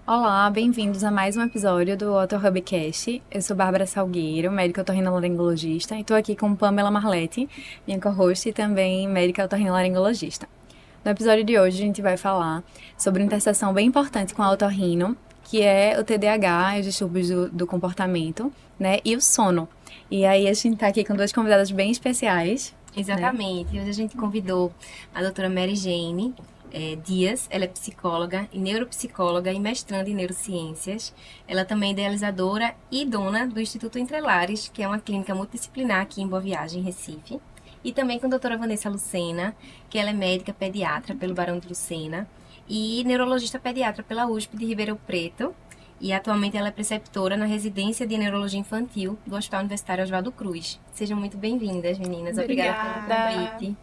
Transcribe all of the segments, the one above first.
Olá, bem-vindos a mais um episódio do OtorHubCast. Eu sou Bárbara Salgueiro, médica otorrinolaringologista, e estou aqui com Pamela Marletti, minha co-host e também médica otorrinolaringologista. No episódio de hoje a gente vai falar sobre uma interseção bem importante com a otorrino, que é o TDAH, os distúrbios do comportamento, né, e o sono. E aí a gente está aqui com duas convidadas bem especiais. Exatamente. Né? Hoje a gente convidou a doutora Mary Jane Dias. Ela é psicóloga e neuropsicóloga e mestranda em neurociências. Ela também é idealizadora e dona do Instituto Entrelares, que é uma clínica multidisciplinar aqui em Boa Viagem, Recife. E também com a doutora Vanessa Lucena, que ela é médica pediatra pelo Barão de Lucena e neurologista pediatra pela USP de Ribeirão Preto. E atualmente ela é preceptora na residência de neurologia infantil do Hospital Universitário Oswaldo Cruz. Sejam muito bem-vindas, meninas. Obrigada pelo convite.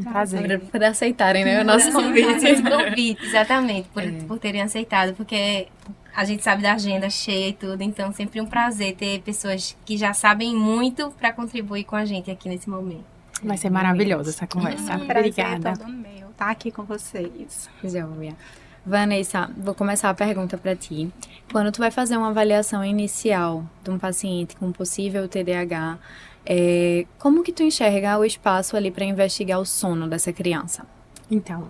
Prazer. Por aceitarem, né, o nosso convite. Exatamente, por terem aceitado, porque a gente sabe da agenda cheia e tudo, então sempre um prazer ter pessoas que já sabem muito para contribuir com a gente aqui nesse momento. Vai ser maravilhosa essa conversa. Obrigada. Todo meu estar aqui com vocês. Joia. Vanessa, vou começar a pergunta para ti. Quando tu vai fazer uma avaliação inicial de um paciente com possível TDAH, como que tu enxerga o espaço ali para investigar o sono dessa criança? Então,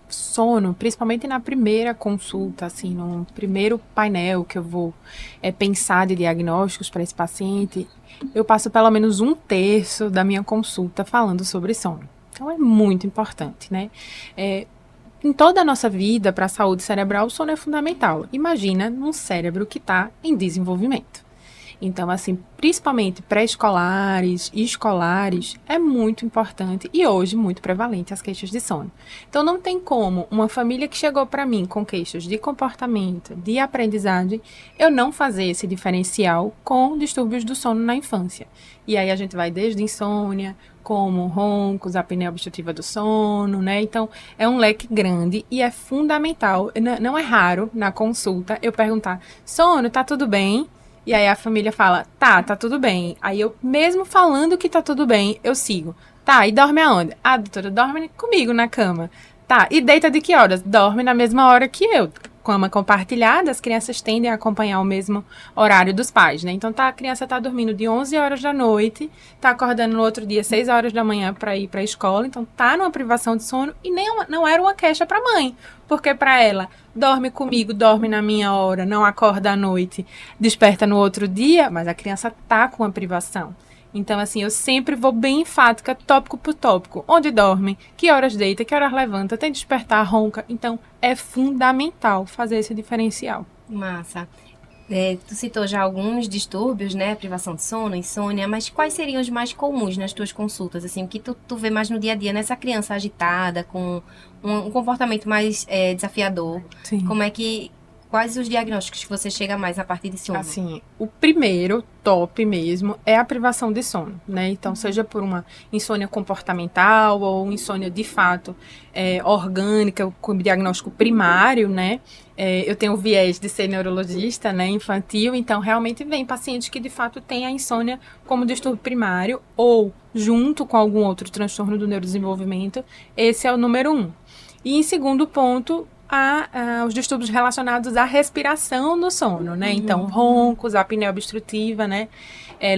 sono, principalmente na primeira consulta, assim, no primeiro painel que eu vou pensar de diagnósticos para esse paciente, eu passo pelo menos um terço da minha consulta falando sobre sono. Então, é muito importante, né? Em toda a nossa vida, para a saúde cerebral, o sono é fundamental. Imagina num cérebro que está em desenvolvimento. Então, assim, principalmente pré-escolares e escolares, é muito importante e hoje muito prevalente as queixas de sono. Então, não tem como uma família que chegou para mim com queixas de comportamento, de aprendizagem, eu não fazer esse diferencial com distúrbios do sono na infância. E aí a gente vai desde insônia, como roncos, apneia obstrutiva do sono, né? Então, é um leque grande e é fundamental, não é raro na consulta eu perguntar, sono, tá tudo bem? E aí a família fala, tá tudo bem. Aí eu, mesmo falando que tá tudo bem, eu sigo. Tá, e dorme aonde? Ah, doutora, dorme comigo na cama. Tá, e deita de que horas? Dorme na mesma hora que eu. Cama compartilhada, as crianças tendem a acompanhar o mesmo horário dos pais, né? Então, a criança tá dormindo de 11 horas da noite, tá acordando no outro dia 6 horas da manhã para ir para a escola, então tá numa privação de sono e não era uma queixa para mãe, porque para ela, dorme comigo, dorme na minha hora, não acorda à noite, desperta no outro dia, mas a criança tá com uma privação. Então, assim, eu sempre vou bem enfática, tópico por tópico. Onde dorme, que horas deita, que horas levanta, tem despertar, ronca. Então, é fundamental fazer esse diferencial. Massa. Tu citou já alguns distúrbios, né? Privação de sono, insônia, mas quais seriam os mais comuns nas tuas consultas? Assim, o que tu vê mais no dia a dia nessa criança agitada, com um comportamento mais desafiador? Sim. Quais os diagnósticos que você chega mais na parte de sono? Assim, o primeiro, top mesmo, é a privação de sono, né? Então, seja por uma insônia comportamental ou insônia de fato orgânica, com diagnóstico primário, né? Eu tenho o viés de ser neurologista, né, infantil, então realmente vem pacientes que de fato têm a insônia como distúrbio primário ou junto com algum outro transtorno do neurodesenvolvimento. Esse é o número 1. E em segundo ponto, os distúrbios relacionados à respiração no sono, né? Então, roncos, apneia obstrutiva, né?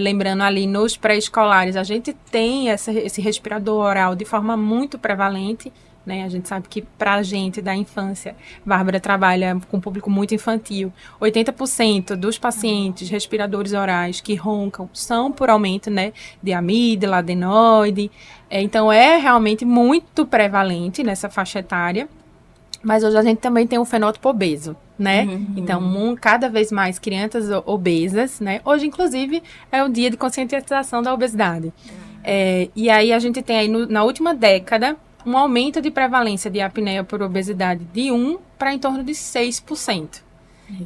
Lembrando ali nos pré-escolares, a gente tem esse respirador oral de forma muito prevalente, né? A gente sabe que pra gente da infância, Bárbara trabalha com um público muito infantil, 80% dos pacientes respiradores orais que roncam são por aumento, né, de amígdala, adenoide. Então, é realmente muito prevalente nessa faixa etária. Mas hoje a gente também tem um fenótipo obeso, né? Então, cada vez mais crianças obesas, né? Hoje, inclusive, é o dia de conscientização da obesidade. E aí a gente tem aí na última década um aumento de prevalência de apneia por obesidade de 1 para em torno de 6%.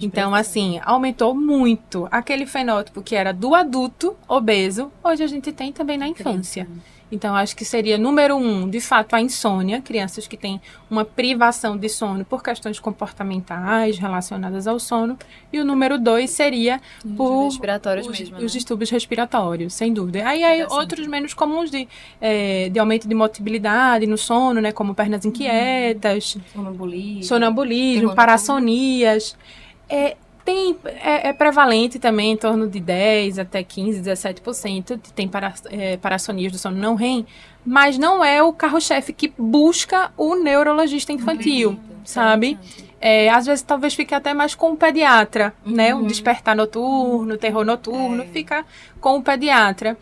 Então, assim, aumentou muito. Aquele fenótipo que era do adulto obeso, hoje a gente tem também na infância. Então, acho que seria número 1, de fato, a insônia, crianças que têm uma privação de sono por questões comportamentais relacionadas ao sono. E o número 2 seria por os distúrbios respiratórios, sem dúvida. Aí outros menos comuns de aumento de motilidade no sono, né, como pernas inquietas, sonambulismo, parassonias. É prevalente também, em torno de 10 até 15, 17% tem parassonias do sono não REM, mas não é o carro-chefe que busca o neurologista infantil, sabe? Às vezes talvez fique até mais com o pediatra, né? Um despertar noturno, terror noturno, fica com o pediatra.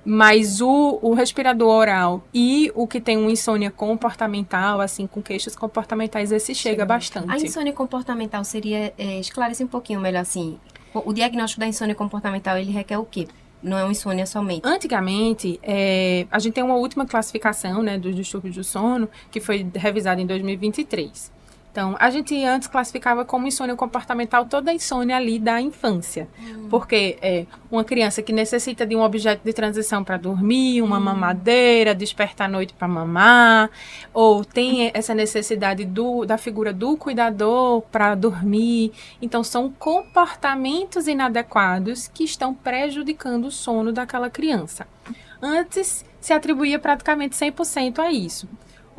Mas o respirador oral e o que tem uma insônia comportamental, assim, com queixas comportamentais, esse chega bastante. A insônia comportamental seria, esclarece um pouquinho melhor, assim, o diagnóstico da insônia comportamental, ele requer o quê? Não é uma insônia somente? Antigamente, a gente tem uma última classificação, né, dos distúrbios do sono, que foi revisada em 2023. Então, a gente antes classificava como insônia comportamental toda a insônia ali da infância. Porque uma criança que necessita de um objeto de transição para dormir, uma mamadeira, despertar à noite para mamar, ou tem essa necessidade da figura do cuidador para dormir. Então, são comportamentos inadequados que estão prejudicando o sono daquela criança. Antes, se atribuía praticamente 100% a isso.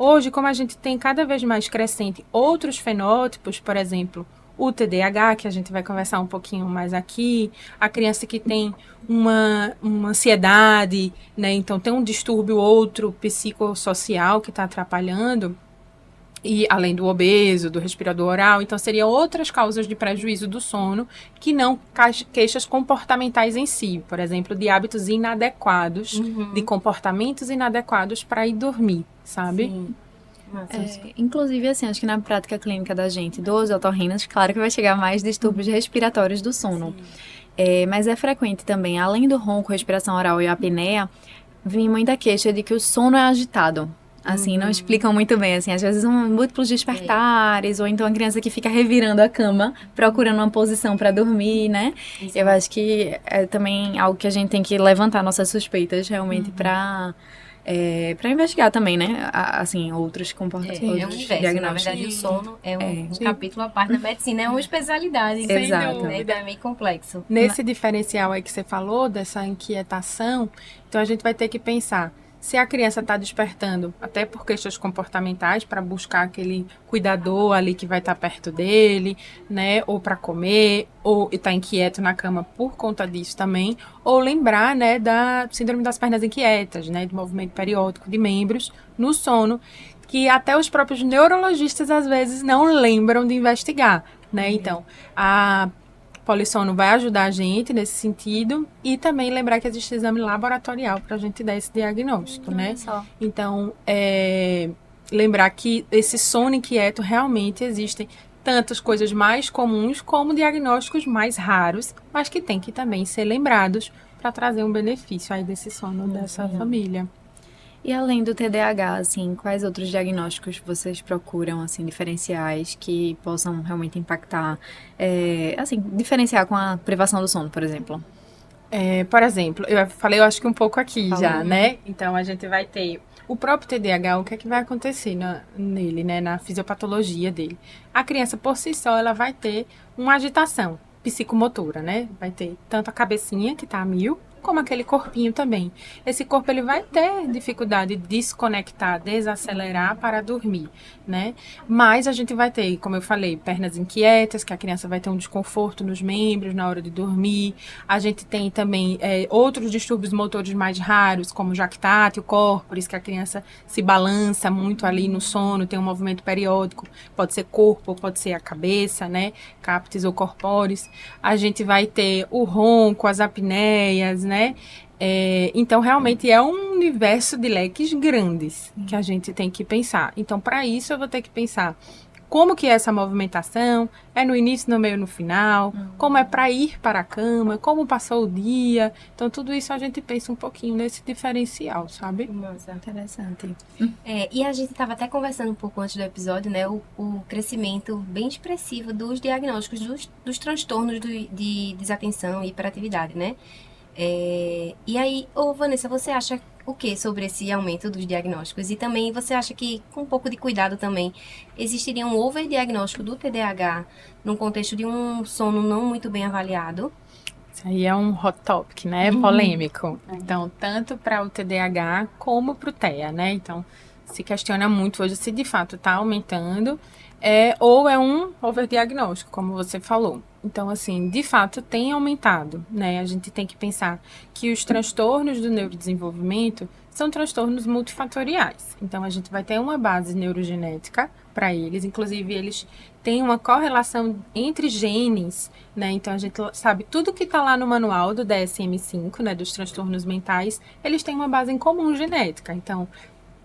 Hoje, como a gente tem cada vez mais crescente outros fenótipos, por exemplo, o TDAH, que a gente vai conversar um pouquinho mais aqui, a criança que tem uma ansiedade, né? Então tem um distúrbio outro psicossocial que está atrapalhando, e além do obeso, do respirador oral, então seriam outras causas de prejuízo do sono que não queixas comportamentais em si, por exemplo, de hábitos inadequados, de comportamentos inadequados para ir dormir, sabe? Sim. Inclusive, assim, acho que na prática clínica da gente, dos otorrinos, claro que vai chegar mais distúrbios respiratórios do sono. Mas é frequente também, além do ronco, respiração oral e apneia, vem muita queixa de que o sono é agitado. Assim, não explicam muito bem, assim, às vezes múltiplos despertares, ou então a criança que fica revirando a cama, procurando uma posição para dormir, né? Exato. Eu acho que é também algo que a gente tem que levantar nossas suspeitas realmente para investigar também, né? Assim, outros comportamentos. É um universo, na verdade, o sono é um capítulo à parte da medicina, é uma especialidade. Exato. Né? Então é meio complexo. Nesse diferencial aí que você falou, dessa inquietação, então a gente vai ter que pensar se a criança está despertando, até por questões comportamentais, para buscar aquele cuidador ali que vai estar perto dele, né? Ou para comer, ou está inquieto na cama por conta disso também. Ou lembrar, né, da síndrome das pernas inquietas, né? Do movimento periódico de membros no sono, que até os próprios neurologistas às vezes não lembram de investigar, né? Então, a polissono vai ajudar a gente nesse sentido e também lembrar que existe exame laboratorial para a gente dar esse diagnóstico, né? Então, lembrar que esse sono inquieto realmente existem tantas coisas mais comuns como diagnósticos mais raros, mas que tem que também ser lembrados para trazer um benefício aí desse sono dessa família. E além do TDAH, assim, quais outros diagnósticos vocês procuram, assim, diferenciais que possam realmente impactar, assim, diferenciar com a privação do sono, por exemplo? Por exemplo, eu falei, eu acho que um pouco aqui já, né? Então, a gente vai ter o próprio TDAH, o que é que vai acontecer nele, né? Na fisiopatologia dele. A criança, por si só, ela vai ter uma agitação psicomotora, né? Vai ter tanto a cabecinha, que tá a 1000, como aquele corpinho também. Esse corpo ele vai ter dificuldade de desconectar, desacelerar para dormir, né? Mas a gente vai ter, como eu falei, pernas inquietas, que a criança vai ter um desconforto nos membros na hora de dormir. A gente tem também outros distúrbios motores mais raros, como jactátil, corporis, que a criança se balança muito ali no sono, tem um movimento periódico, pode ser corpo, pode ser a cabeça, né? Captis ou corporis. A gente vai ter o ronco, as apneias, né? Então, realmente é um universo de leques grandes que a gente tem que pensar. Então, para isso, eu vou ter que pensar como que é essa movimentação, é no início, no meio, no final, como é para ir para a cama, como passou o dia. Então, tudo isso a gente pensa um pouquinho nesse diferencial, sabe? Nossa, interessante. E a gente estava até conversando um pouco antes do episódio, né? O crescimento bem expressivo dos diagnósticos dos transtornos de desatenção e hiperatividade, né? E aí, Vanessa, você acha o que sobre esse aumento dos diagnósticos? E também você acha que, com um pouco de cuidado também, existiria um overdiagnóstico do TDAH num contexto de um sono não muito bem avaliado? Isso aí é um hot topic, né? Polêmico. Então, tanto para o TDAH como para o TEA, né? Então, se questiona muito hoje se de fato está aumentando. ou é um overdiagnóstico, como você falou. Então, assim, de fato, tem aumentado, né? A gente tem que pensar que os transtornos do neurodesenvolvimento são transtornos multifatoriais. Então, a gente vai ter uma base neurogenética para eles. Inclusive, eles têm uma correlação entre genes, né? Então, a gente sabe tudo que está lá no manual do DSM-5, né? Dos transtornos mentais, eles têm uma base em comum genética. Então,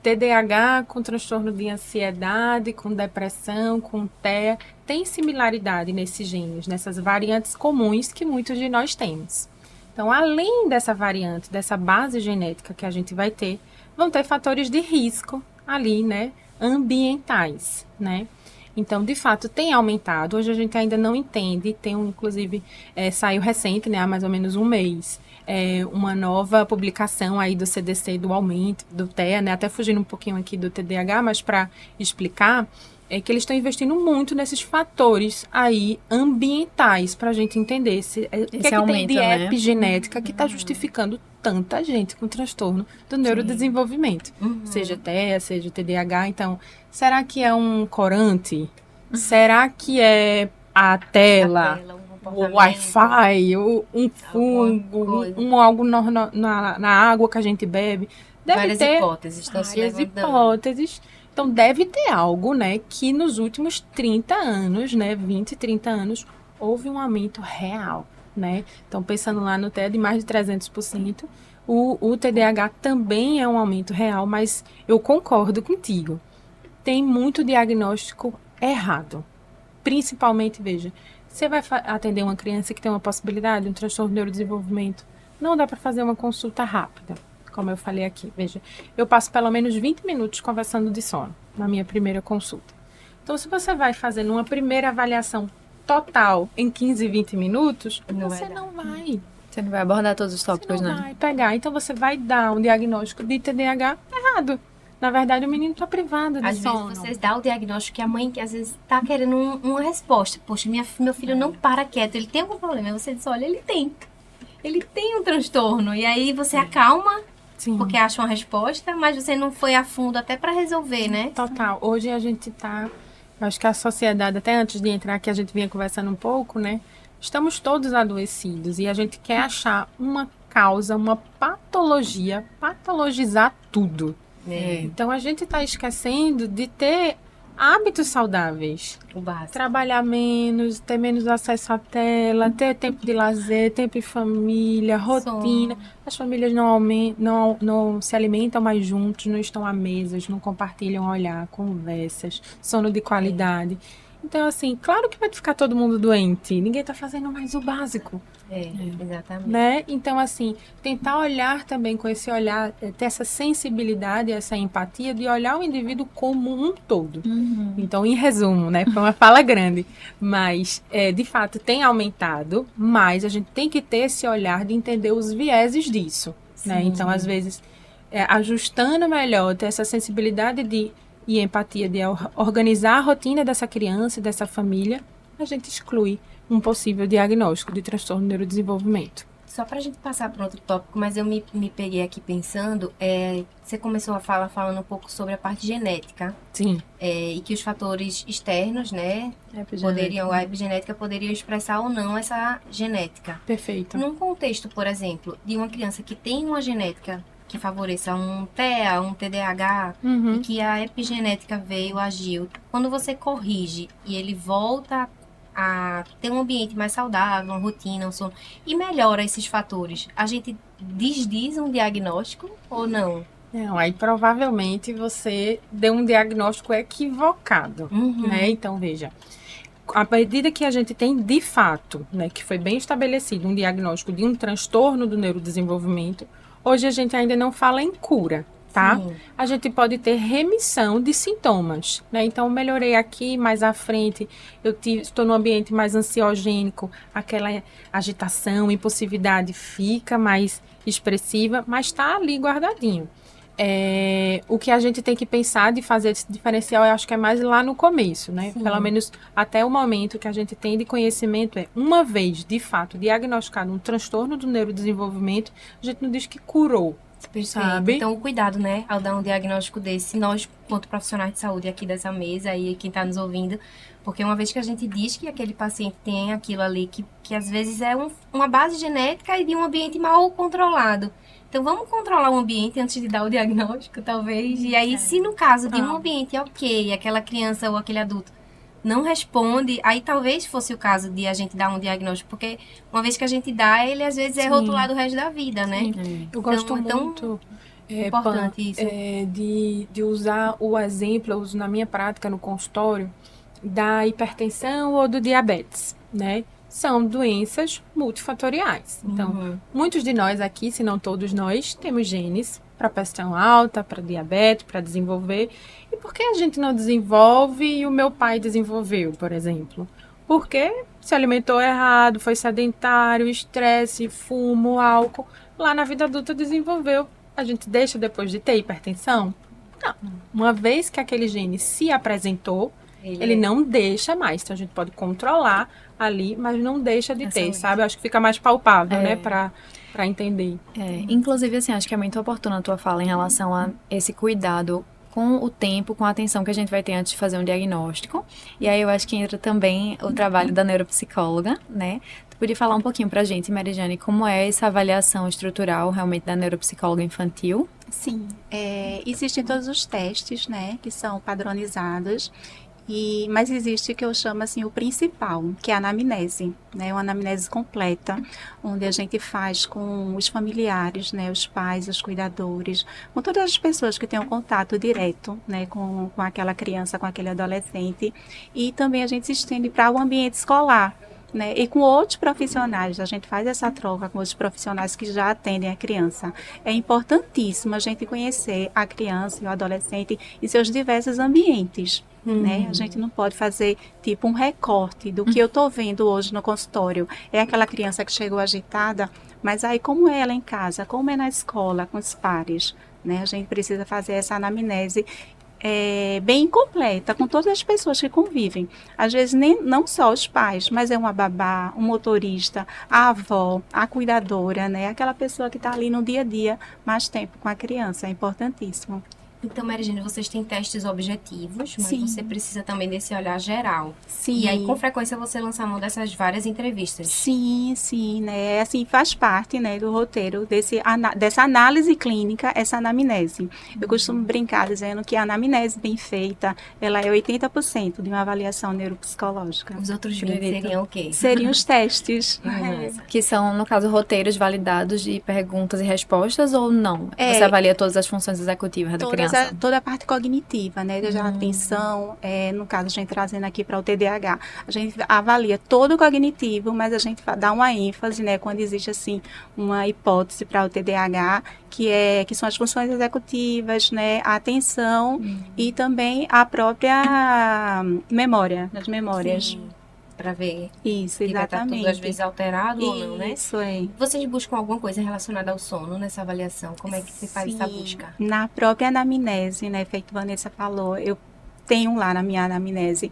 TDAH com transtorno de ansiedade, com depressão, com TEA, tem similaridade nesses genes, nessas variantes comuns que muitos de nós temos. Então, além dessa variante, dessa base genética que a gente vai ter, vão ter fatores de risco ali, né, ambientais, né? Então, de fato, tem aumentado. Hoje a gente ainda não entende. Inclusive, saiu recente, né, há mais ou menos um mês, uma nova publicação aí do CDC do aumento do TEA, né, até fugindo um pouquinho aqui do TDAH, mas para explicar, que eles estão investindo muito nesses fatores aí ambientais para a gente entender o que é que aumento, tem de né? epigenética que está justificando tanta gente com transtorno do neurodesenvolvimento, seja TEA, seja TDAH. Então, será que é um corante? Será que é a tela? O Wi-Fi, um fungo, algo na água que a gente bebe. Deve Várias ter hipóteses estão se várias levantando. hipóteses. Então, deve ter algo, né, que nos últimos 30 anos, né, 20, 30 anos, houve um aumento real, né? Então, pensando lá no TEA de mais de 300%, o TDAH também é um aumento real, mas eu concordo contigo. Tem muito diagnóstico errado. Principalmente, veja, você vai atender uma criança que tem uma possibilidade, um transtorno de neurodesenvolvimento, não dá para fazer uma consulta rápida, como eu falei aqui. Veja, eu passo pelo menos 20 minutos conversando de sono na minha primeira consulta. Então, se você vai fazer uma primeira avaliação total em 15, 20 minutos, você não vai. Você não vai abordar todos os tópicos, Você não né? vai pegar. Então, você vai dar um diagnóstico de TDAH errado. Na verdade, o menino está privado de Às sono. vezes você dá o diagnóstico que a mãe, que às vezes, tá querendo uma resposta. Poxa, meu filho não para quieto, ele tem algum problema. Aí você diz, olha, ele tem. Ele tem um transtorno. E aí você acalma, Sim. porque acha uma resposta, mas você não foi a fundo até para resolver, né? Total. Hoje a gente tá... Eu acho que a sociedade, até antes de entrar aqui, a gente vinha conversando um pouco, né? Estamos todos adoecidos e a gente quer achar uma causa, uma patologia, patologizar tudo. Então a gente está esquecendo de ter hábitos saudáveis. O básico. Trabalhar menos, ter menos acesso à tela, ter tempo de lazer, tempo em família, rotina. As famílias não se alimentam mais juntos, não estão à mesa, não compartilham olhar, conversas, sono de qualidade. Então, assim, claro que vai ficar todo mundo doente. Ninguém está fazendo mais o básico. Exatamente. Né? Então, assim, tentar olhar também com esse olhar, ter essa sensibilidade, essa empatia de olhar o indivíduo como um todo. Então, em resumo, né? Foi uma fala grande, mas, de fato, tem aumentado, mas a gente tem que ter esse olhar de entender os vieses disso, né? Então, às vezes, ajustando melhor, ter essa sensibilidade e empatia de organizar a rotina dessa criança e dessa família, a gente exclui um possível diagnóstico de transtorno de neurodesenvolvimento. Só pra gente passar para outro tópico, mas eu me peguei aqui pensando, você começou a falar falando um pouco sobre a parte genética. Sim. E que os fatores externos, né, a epigenética poderia expressar ou não essa genética. Perfeito. Num contexto, por exemplo, de uma criança que tem uma genética que favoreça um TEA, um TDAH, e que a epigenética agiu. Quando você corrige e ele volta a ter um ambiente mais saudável, uma rotina, um sono, e melhora esses fatores, a gente desdiz um diagnóstico ou não? Não, aí provavelmente você deu um diagnóstico equivocado, né? Então, veja, à medida que a gente tem, de fato, né, que foi bem estabelecido um diagnóstico de um transtorno do neurodesenvolvimento, hoje a gente ainda não fala em cura, tá? Sim. A gente pode ter remissão de sintomas, né? Então, melhorei aqui, mais à frente, estou num ambiente mais ansiogênico, aquela agitação, impulsividade fica mais expressiva, mas está ali guardadinho. O que a gente tem que pensar de fazer esse diferencial, eu acho que é mais lá no começo, né? Sim. Pelo menos até o momento que a gente tem de conhecimento uma vez, de fato, diagnosticado um transtorno do neurodesenvolvimento, a gente não diz que curou, Perfeito. Sabe? Então, o cuidado, né, ao dar um diagnóstico desse, nós, quanto profissionais de saúde aqui dessa mesa e quem está nos ouvindo, porque uma vez que a gente diz que aquele paciente tem aquilo ali, que às vezes é uma base genética e de um ambiente mal controlado. Então, vamos controlar o ambiente antes de dar o diagnóstico, talvez. E aí, se no caso de um ambiente ok, aquela criança ou aquele adulto não responde, aí talvez fosse o caso de a gente dar um diagnóstico, porque uma vez que a gente dá, ele às vezes é rotulado o resto da vida, né? Eu gosto Então, muito importante isso. de usar o exemplo, eu uso na minha prática no consultório, da hipertensão ou do diabetes, né? São doenças multifatoriais. Então, muitos de nós aqui, se não todos nós, temos genes para pressão alta, para diabetes, para desenvolver. E por que a gente não desenvolve e o meu pai desenvolveu, por exemplo? Porque se alimentou errado, foi sedentário, estresse, fumo, álcool. Lá na vida adulta desenvolveu. A gente deixa depois de ter hipertensão? Não. Uma vez que aquele gene se apresentou, ele não deixa mais. Então, a gente pode controlar ali, mas não deixa de ter, sabe? Eu acho que fica mais palpável, né? Para entender. Inclusive, assim, acho que é muito oportuna a tua fala em relação a esse cuidado com o tempo, com a atenção que a gente vai ter antes de fazer um diagnóstico. E aí eu acho que entra também o trabalho da neuropsicóloga, né? Tu podia falar um pouquinho pra gente, Marijane, como é essa avaliação estrutural realmente da neuropsicóloga infantil? Sim, existem todos os testes, né, que são padronizados. Mas existe o que eu chamo assim o principal, que é a anamnese, né? Uma anamnese completa, onde a gente faz com os familiares, né? Os pais, os cuidadores, com todas as pessoas que têm um contato direto, né? Com aquela criança, com aquele adolescente. E também a gente se estende para o ambiente escolar, né? E com outros profissionais, a gente faz essa troca com outros profissionais que já atendem a criança. É importantíssimo a gente conhecer a criança e o adolescente em seus diversos ambientes. Né? A gente não pode fazer tipo um recorte do que eu estou vendo hoje no consultório. É aquela criança que chegou agitada, mas aí como é ela em casa, como é na escola, com os pares, né? A gente precisa fazer essa anamnese bem completa, com todas as pessoas que convivem. Às vezes não só os pais, mas é uma babá, um motorista, a avó, a cuidadora, né? Aquela pessoa que está ali no dia a dia mais tempo com a criança. É importantíssimo. Então, Marijane, vocês têm testes objetivos, mas Sim. você precisa também desse olhar geral. Sim. E aí, com frequência, você lança a mão dessas várias entrevistas. Sim, né? Assim, faz parte, né, do roteiro dessa análise clínica, essa anamnese. Eu costumo brincar dizendo que a anamnese bem feita, ela é 80% de uma avaliação neuropsicológica. Os outros 20 seriam o quê? Seriam os testes. Que são, no caso, roteiros validados de perguntas e respostas ou não? Você avalia todas as funções executivas da criança? Toda a parte cognitiva, né? Desde a atenção, no caso, a gente trazendo aqui para o TDAH, a gente avalia todo o cognitivo, mas a gente dá uma ênfase, né? Quando existe, assim, uma hipótese para o TDAH, que são as funções executivas, né? A atenção e também a própria memória, as memórias. Sim. Para ver Isso, que vai estar exatamente. tudo às vezes alterado ou não, né? Isso, é. Vocês buscam alguma coisa relacionada ao sono nessa avaliação? Como é que você faz essa busca? Na própria anamnese, né, feito Vanessa falou, eu tenho lá na minha anamnese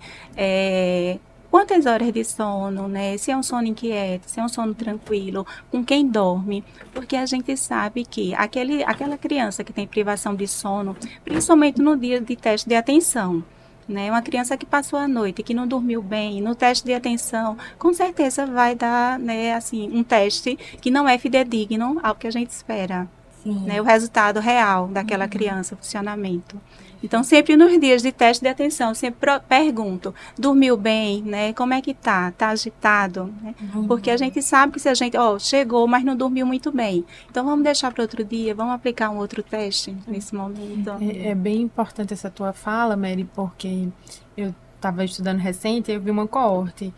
quantas horas de sono, né? Se é um sono inquieto, se é um sono tranquilo, com quem dorme, porque a gente sabe que aquela criança que tem privação de sono, principalmente no dia de teste de atenção, né? Uma criança que passou a noite, que não dormiu bem, no teste de atenção, com certeza vai dar, né, assim, um teste que não é fidedigno ao que a gente espera. Sim. Né, o resultado real daquela criança, o funcionamento. Então, sempre nos dias de teste de atenção, sempre pergunto, dormiu bem, né? Como é que tá? Tá agitado? Né? Porque a gente sabe que se a gente, chegou, mas não dormiu muito bem. Então, vamos deixar para outro dia, vamos aplicar um outro teste nesse momento. É bem importante essa tua fala, Mary, porque eu estava estudando recente e eu vi uma coorte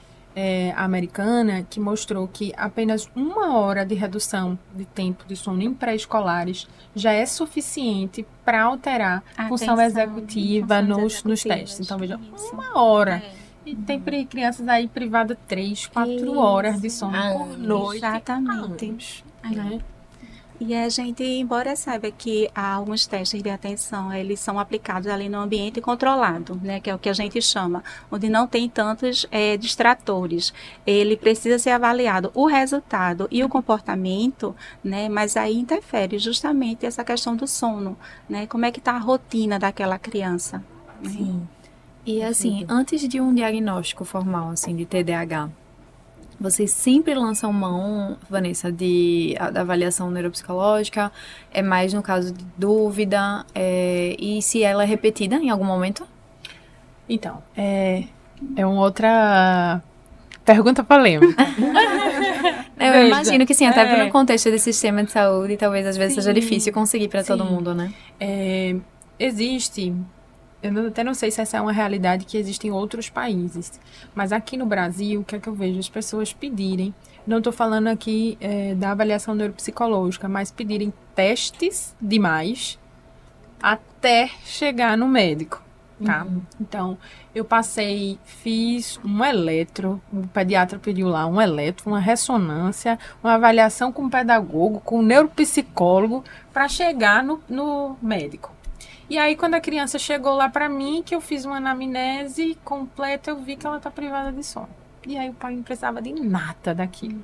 americana que mostrou que apenas 1 hora de redução de tempo de sono em pré-escolares já é suficiente para alterar a função executiva nos testes. Então, veja, 1 hora. E tem crianças aí privadas 3, 4 horas de sono por noite. Exatamente. Né? E a gente, embora saiba que há alguns testes de atenção, eles são aplicados ali no ambiente controlado, né, que é o que a gente chama, onde não tem tantos distratores. Ele precisa ser avaliado o resultado e o comportamento, né, mas aí interfere justamente essa questão do sono, né, como é que está a rotina daquela criança. Né? Sim. E assim, Perfeito. antes de um diagnóstico formal, assim, de TDAH, vocês sempre lançam mão, Vanessa, da avaliação neuropsicológica? É mais no caso de dúvida? E se ela é repetida em algum momento? Então, é uma outra pergunta polêmica. Eu Veja, imagino que sim, até no contexto desse sistema de saúde, talvez às vezes seja Sim, difícil conseguir para todo sim. mundo, né? Existe, até não sei se essa é uma realidade que existe em outros países, mas aqui no Brasil, o que é que eu vejo? As pessoas pedirem, não estou falando aqui da avaliação neuropsicológica, mas pedirem testes demais até chegar no médico, tá? Então, eu fiz um eletro, o pediatra pediu lá um eletro, uma ressonância, uma avaliação com o pedagogo, com o neuropsicólogo, para chegar no médico. E aí, quando a criança chegou lá para mim, que eu fiz uma anamnese completa, eu vi que ela tá privada de sono. E aí, o pai não precisava de nada daquilo.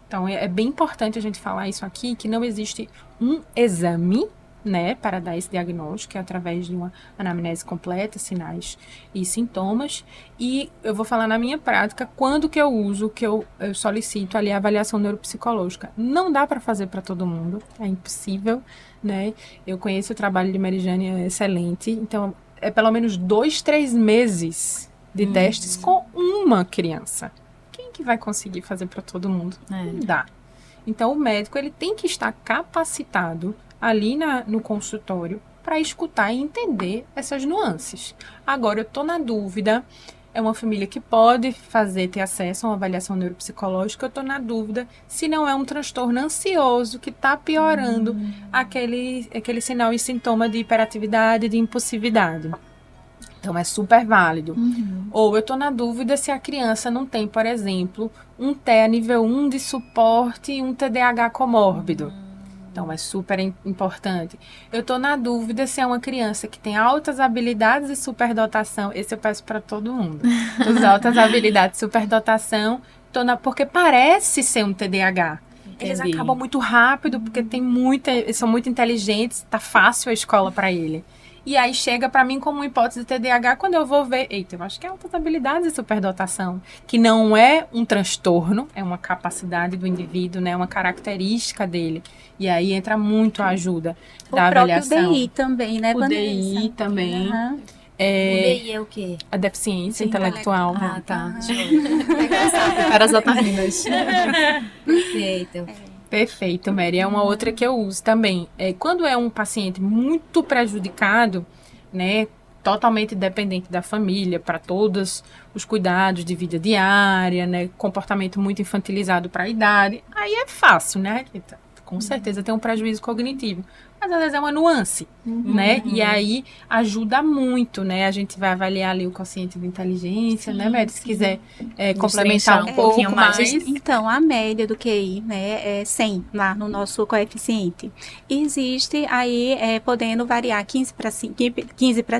Então, é bem importante a gente falar isso aqui, que não existe um exame, né, para dar esse diagnóstico, que é através de uma anamnese completa, sinais e sintomas. E eu vou falar na minha prática, quando que eu uso, que eu solicito ali a avaliação neuropsicológica. Não dá para fazer para todo mundo, é impossível, né? Eu conheço o trabalho de Marijane, é excelente. Então, é pelo menos 2, 3 meses de testes com uma criança. Quem que vai conseguir fazer para todo mundo? Não dá. Então, o médico ele tem que estar capacitado ali no consultório para escutar e entender essas nuances. Agora, eu estou na dúvida, é uma família que pode ter acesso a uma avaliação neuropsicológica, eu estou na dúvida se não é um transtorno ansioso que está piorando aquele sinal e sintoma de hiperatividade, de impulsividade. Então, é super válido. Ou eu estou na dúvida se a criança não tem, por exemplo, um TEA nível 1 de suporte e um TDAH comórbido. Então, é super importante. Eu estou na dúvida se é uma criança que tem altas habilidades e superdotação. Esse eu peço para todo mundo. As altas habilidades e superdotação, porque parece ser um TDAH. Eles acabam muito rápido, porque eles são muito inteligentes, está fácil a escola para ele. E aí chega para mim como uma hipótese de TDAH, quando eu vou ver, eita, eu acho que é altas habilidades e superdotação, que não é um transtorno, é uma capacidade do indivíduo, né, uma característica dele. E aí entra muito a ajuda da avaliação. O próprio DI também, né, Vanessa? O DI também. O DI é o quê? A deficiência intelectual. Ah, tá. Para as otorrinas. Perfeito. Perfeito, Mary. É uma outra que eu uso também. Quando é um paciente muito prejudicado, né, totalmente dependente da família para todos os cuidados de vida diária, né, comportamento muito infantilizado para a idade, aí é fácil, né, Rita? Com certeza tem um prejuízo cognitivo. Mas às vezes é uma nuance, né? E aí ajuda muito, né? A gente vai avaliar ali o quociente de inteligência, né, Mary? Se quiser complementar um pouquinho mais. Então, a média do QI, né, é 100 lá no nosso coeficiente. Existe aí podendo variar 15 para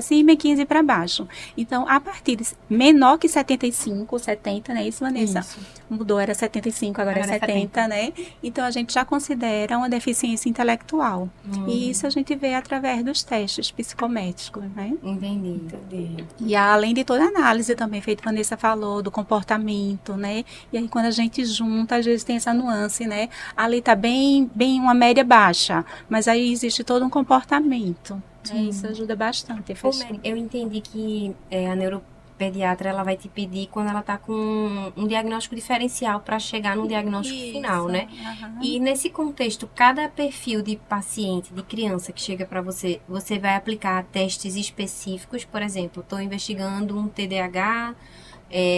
cima e 15 para baixo. Então, a partir de menor que 75, 70, né? Isso, Vanessa? Isso. Mudou, era 75, agora é 70, né? Então, a gente já considera uma deficiência intelectual. E isso a gente vê através dos testes psicométricos, né? Entendi. E além de toda a análise também, feito a Vanessa falou, do comportamento, né? E aí quando a gente junta, às vezes tem essa nuance, né? Ali tá bem uma média baixa, mas aí existe todo um comportamento. Né? Isso ajuda bastante. Ô, Mary, eu entendi que a neuropediatra ela vai te pedir quando ela tá com um diagnóstico diferencial para chegar no diagnóstico final, né? E nesse contexto, cada perfil de paciente, de criança que chega para você, você vai aplicar testes específicos, por exemplo, estou investigando um TDAH,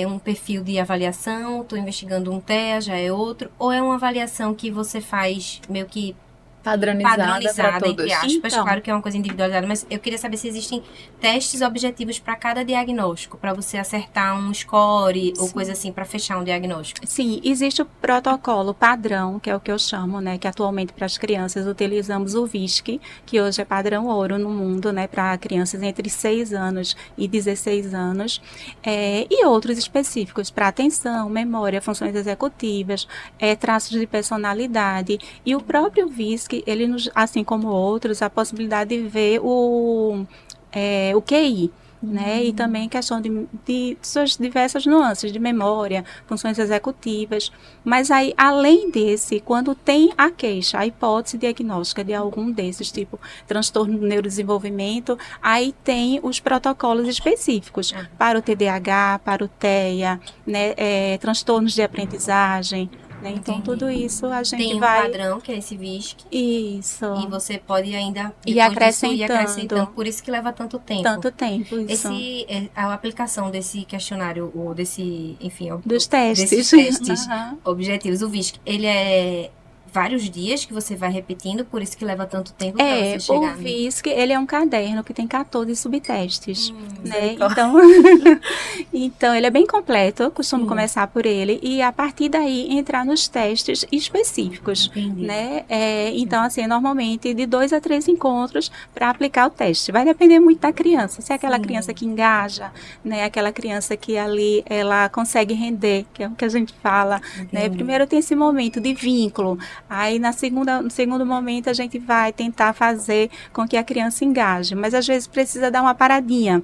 um perfil de avaliação, estou investigando um TEA, já é outro, ou é uma avaliação que você faz meio que Padronizada para todos. entre aspas. Então. Claro que é uma coisa individualizada, mas eu queria saber se existem testes objetivos para cada diagnóstico, para você acertar um score ou coisa assim, para fechar um diagnóstico. Sim, existe o protocolo padrão, que é o que eu chamo, né, que atualmente para as crianças utilizamos o VISC, que hoje é padrão ouro no mundo, né, para crianças entre 6 anos e 16 anos, e outros específicos para atenção, memória, funções executivas, traços de personalidade, e o próprio VISC, ele nos, assim como outros, a possibilidade de ver o QI, né? E também questão de suas diversas nuances de memória, funções executivas. Mas aí, além desse, quando tem a queixa, a hipótese diagnóstica de algum desses, tipo transtorno do neurodesenvolvimento, aí tem os protocolos específicos para o TDAH, para o TEA, né? Transtornos de aprendizagem. Né? Então, Entendi. tudo isso a gente Tem um vai... padrão, que é esse VISC, Isso. e você pode ainda E depois disso, ir acrescentando. acrescentando. Por isso que leva tanto tempo. Tanto tempo, isso. A aplicação desse questionário, ou desse, enfim, Dos testes. desses testes Aham. objetivos, o VISC, ele é vários dias que você vai repetindo, por isso que leva tanto tempo para você O chegar VISC, ele é um caderno que tem 14 subtestes, né? Então, ele é bem completo, eu costumo começar por ele, e a partir daí entrar nos testes específicos, Entendi. né? Então, assim, normalmente de 2 a 3 encontros para aplicar o teste. Vai depender muito da criança, se é aquela criança que engaja, né? Aquela criança que ali, ela consegue render, que é o que a gente fala, né? Primeiro tem esse momento de vínculo, aí no segundo momento a gente vai tentar fazer com que a criança engaje, mas às vezes precisa dar uma paradinha,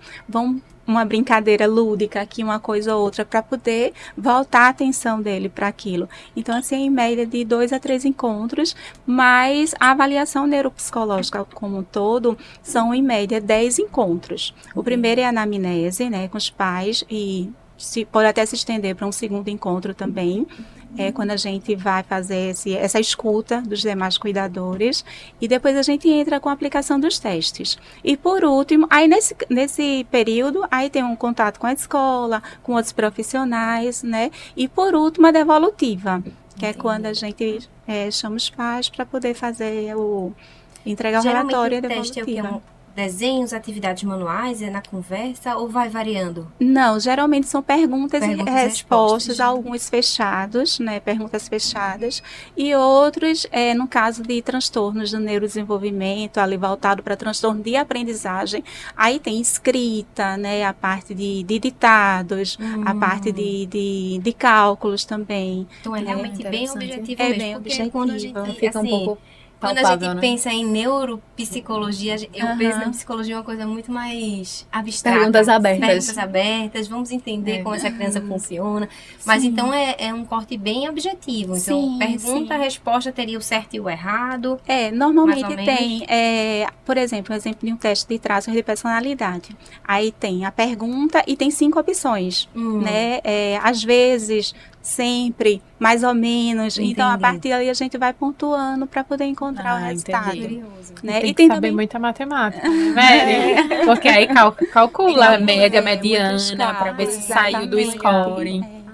uma brincadeira lúdica aqui, uma coisa ou outra, para poder voltar a atenção dele para aquilo. Então, assim, em média de 2 a 3 encontros, mas a avaliação neuropsicológica como um todo são, em média, 10 encontros. O primeiro é a anamnese, né, com os pais, e pode até se estender para um segundo encontro também, quando a gente vai fazer essa escuta dos demais cuidadores, e depois a gente entra com a aplicação dos testes. E por último, aí nesse período, aí tem um contato com a escola, com outros profissionais, né? E por último, a devolutiva, que é quando a gente chama os pais para poder fazer entregar o Geralmente relatório e a o teste é o devolutiva. que? Desenhos, atividades manuais, é na conversa ou vai variando? Não, geralmente são perguntas e Perguntas e respostas, respostas. alguns fechados, né, perguntas fechadas, e outros, no caso de transtornos do neurodesenvolvimento, ali voltado para transtorno de aprendizagem, aí tem escrita, né, a parte de ditados, a parte de cálculos também. Então é realmente bem interessante. objetivo É mesmo, bem porque quando a objetivo. gente, Fica um assim, pouco quando a palpável, gente né? pensa em neuropsicologia, eu penso na psicologia uma coisa muito mais abstrata. Perguntas abertas. Perguntas abertas, vamos entender como essa criança funciona. Mas então é um corte bem objetivo. Então, Sim, pergunta, resposta teria o certo e o errado. Normalmente Mais ou tem, por exemplo, um exemplo de um teste de traços de personalidade. Aí tem a pergunta e tem 5 opções, né? Às vezes, sempre, mais ou menos. Então, a Entendi. partir daí a gente vai pontuando para poder encontrar o resultado. entendi. Né? Tem E que tem saber também muita matemática, né, Mary? Porque aí calcula a média, mediana, para ver se saiu do score.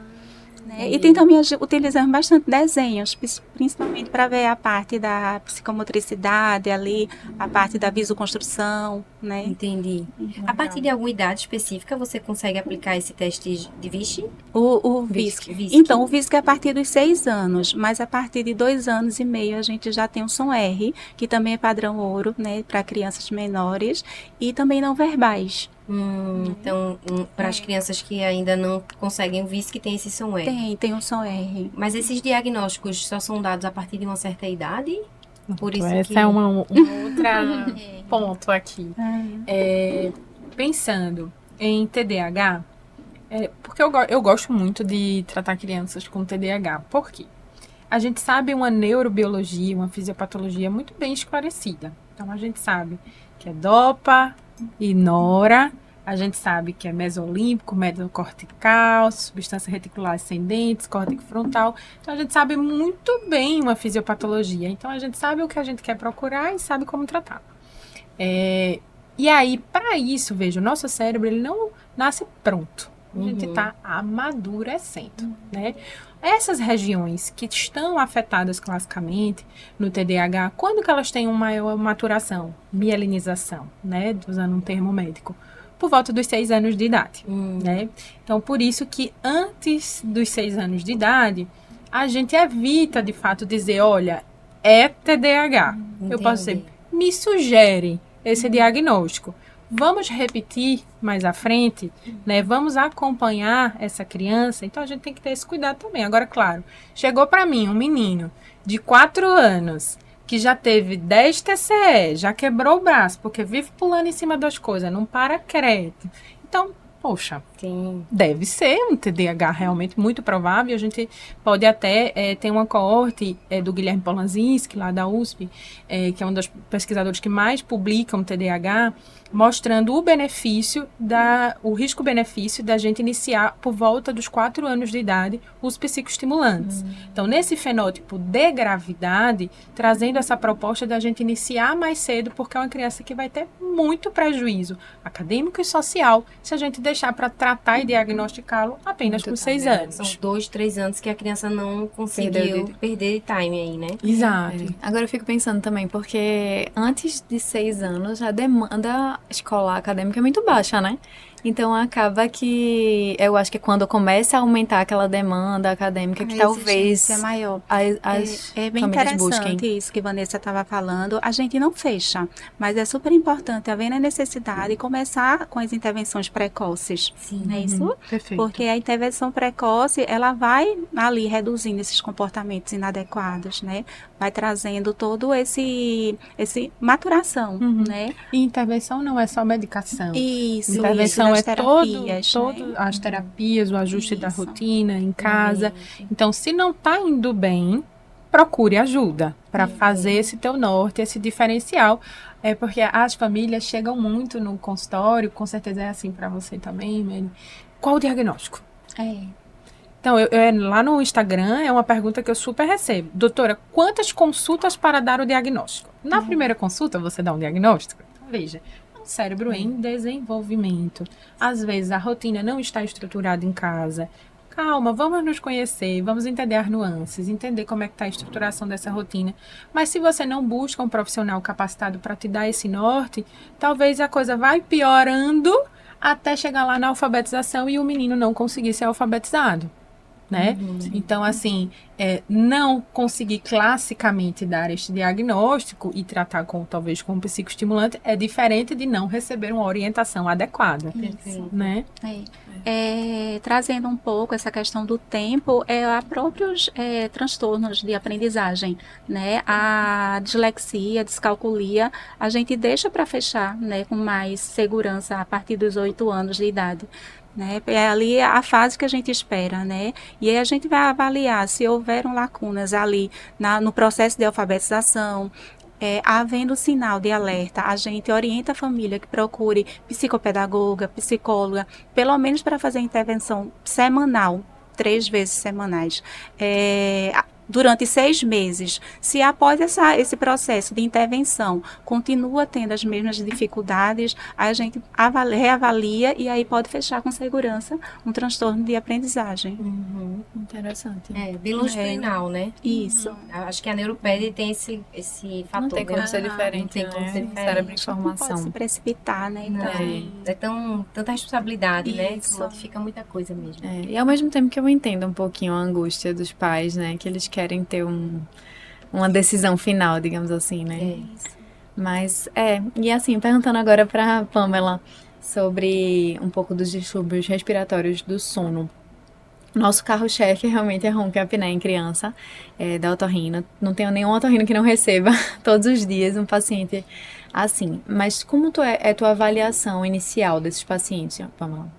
E tem também, utilizamos bastante desenhos, principalmente para ver a parte da psicomotricidade ali, a parte da visoconstrução, né? Entendi. A partir de alguma idade específica, você consegue aplicar esse teste de VISC? O VISC. Então, o VISC é a partir dos 6 anos, mas a partir de 2 anos e meio a gente já tem o som R, que também é padrão ouro, né, para crianças menores, e também não verbais. Então, para as crianças que ainda não conseguem o VISC, tem esse som R. Tem o som R. Mas esses diagnósticos só são dados a partir de uma certa idade? Por isso Essa que... é uma outra ponto aqui. Pensando em TDAH, porque eu gosto muito de tratar crianças com TDAH. Por quê? A gente sabe uma neurobiologia, uma fisiopatologia muito bem esclarecida. Então, a gente sabe que é DOPA e NORA, a gente sabe que é mesolímbico, mesocortical, substância reticular ascendente, córtex frontal. Então, a gente sabe muito bem uma fisiopatologia. Então, a gente sabe o que a gente quer procurar e sabe como tratar. E aí, para isso, veja, o nosso cérebro ele não nasce pronto. A gente está amadurecendo, né? Essas regiões que estão afetadas classicamente no TDAH, quando que elas têm uma maior maturação, mielinização, né? Usando um termo médico, por volta dos 6 anos de idade, né? Então, por isso que antes dos 6 anos de idade, a gente evita, de fato, dizer, olha, é TDAH. Eu posso dizer, me sugere esse diagnóstico. Vamos repetir mais à frente, né? Vamos acompanhar essa criança. Então, a gente tem que ter esse cuidado também. Agora, claro, chegou para mim um menino de 4 anos que já teve 10 TCE, já quebrou o braço, porque vive pulando em cima das coisas, não para quieto. Então, poxa, Sim. deve ser um TDAH realmente muito provável. A gente pode até ter uma coorte do Guilherme Polanzinski, lá da USP, que é um dos pesquisadores que mais publicam TDAH, mostrando o benefício, o risco-benefício da gente iniciar por volta dos 4 anos de idade os psicoestimulantes. Então, nesse fenótipo de gravidade, trazendo essa proposta da gente iniciar mais cedo, porque é uma criança que vai ter muito prejuízo acadêmico e social se a gente deixar para tratar e diagnosticá-lo apenas com 6 anos. São 2, 3 anos que a criança não conseguiu perder time aí, né? Exato. Agora eu fico pensando também, porque antes de 6 anos a demanda escolar acadêmica é muito baixa, né? Então acaba que eu acho que quando começa a aumentar aquela demanda acadêmica, que talvez é maior. As É bem famílias interessante busquem. isso que Vanessa estava falando. A gente não fecha, mas é super importante, havendo a necessidade, começar com as intervenções precoces. Sim. Não é isso? Perfeito. Porque a intervenção precoce, ela vai ali reduzindo esses comportamentos inadequados, né? Vai trazendo todo esse maturação, né? E intervenção não é só medicação. Isso, Intervenção das é terapias, todo né? as terapias, o ajuste da Isso. rotina em casa. Então, se não está indo bem, procure ajuda para fazer esse teu norte, esse diferencial. É porque as famílias chegam muito no consultório, com certeza é assim para você também, Mary. Qual o diagnóstico? Então, lá no Instagram é uma pergunta que eu super recebo. Doutora, quantas consultas para dar o diagnóstico? Na primeira consulta, você dá um diagnóstico? Então, veja, é um cérebro em desenvolvimento. Às vezes, a rotina não está estruturada em casa. Calma, vamos nos conhecer, vamos entender as nuances, entender como é que está a estruturação dessa rotina. Mas se você não busca um profissional capacitado para te dar esse norte, talvez a coisa vai piorando até chegar lá na alfabetização e o menino não conseguir ser alfabetizado. Né? Então, assim, não conseguir classicamente dar este diagnóstico e tratar talvez com um psicoestimulante é diferente de não receber uma orientação adequada, né? Trazendo um pouco essa questão do tempo, há próprios transtornos de aprendizagem, né? A dislexia, a descalculia, a gente deixa para fechar, né, com mais segurança a partir dos 8 anos de idade. Né? É ali a fase que a gente espera, né? E aí a gente vai avaliar se houveram lacunas ali no processo de alfabetização. Havendo sinal de alerta, a gente orienta a família que procure psicopedagoga, psicóloga, pelo menos para fazer intervenção semanal, 3 vezes semanais. Durante 6 meses, se após esse processo de intervenção continua tendo as mesmas dificuldades, a gente reavalia e aí pode fechar com segurança um transtorno de aprendizagem. Interessante. Bem longitudinal, né? Isso. Acho que a neuroped tem esse fator. Não tem como ser diferente, não tem como né? ser diferente. Cérebro em Não pode formação. se precipitar, né? Então, Tanta responsabilidade, né? Que Isso. modifica muita coisa mesmo. E ao mesmo tempo que eu entendo um pouquinho a angústia dos pais, né? Que eles querem ter uma decisão final, digamos assim, né? Mas, e assim, perguntando agora para Pamela sobre um pouco dos distúrbios respiratórios do sono. Nosso carro-chefe realmente é ronco e apneia em criança, da otorrina. Não tenho nenhum otorrino que não receba todos os dias um paciente assim. Mas como é tua avaliação inicial desses pacientes, Pamela?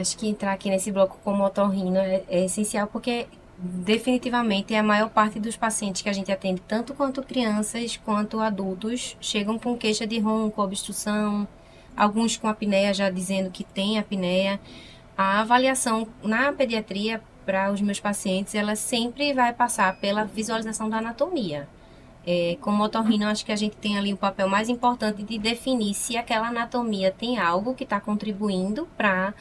Acho que entrar aqui nesse bloco como otorrino é essencial porque definitivamente a maior parte dos pacientes que a gente atende, tanto quanto crianças quanto adultos, chegam com queixa de ronco, obstrução, alguns com apneia já dizendo que tem apneia. A avaliação na pediatria para os meus pacientes, ela sempre vai passar pela visualização da anatomia. Como otorrino, acho que a gente tem ali o papel mais importante de definir se aquela anatomia tem algo que está contribuindo para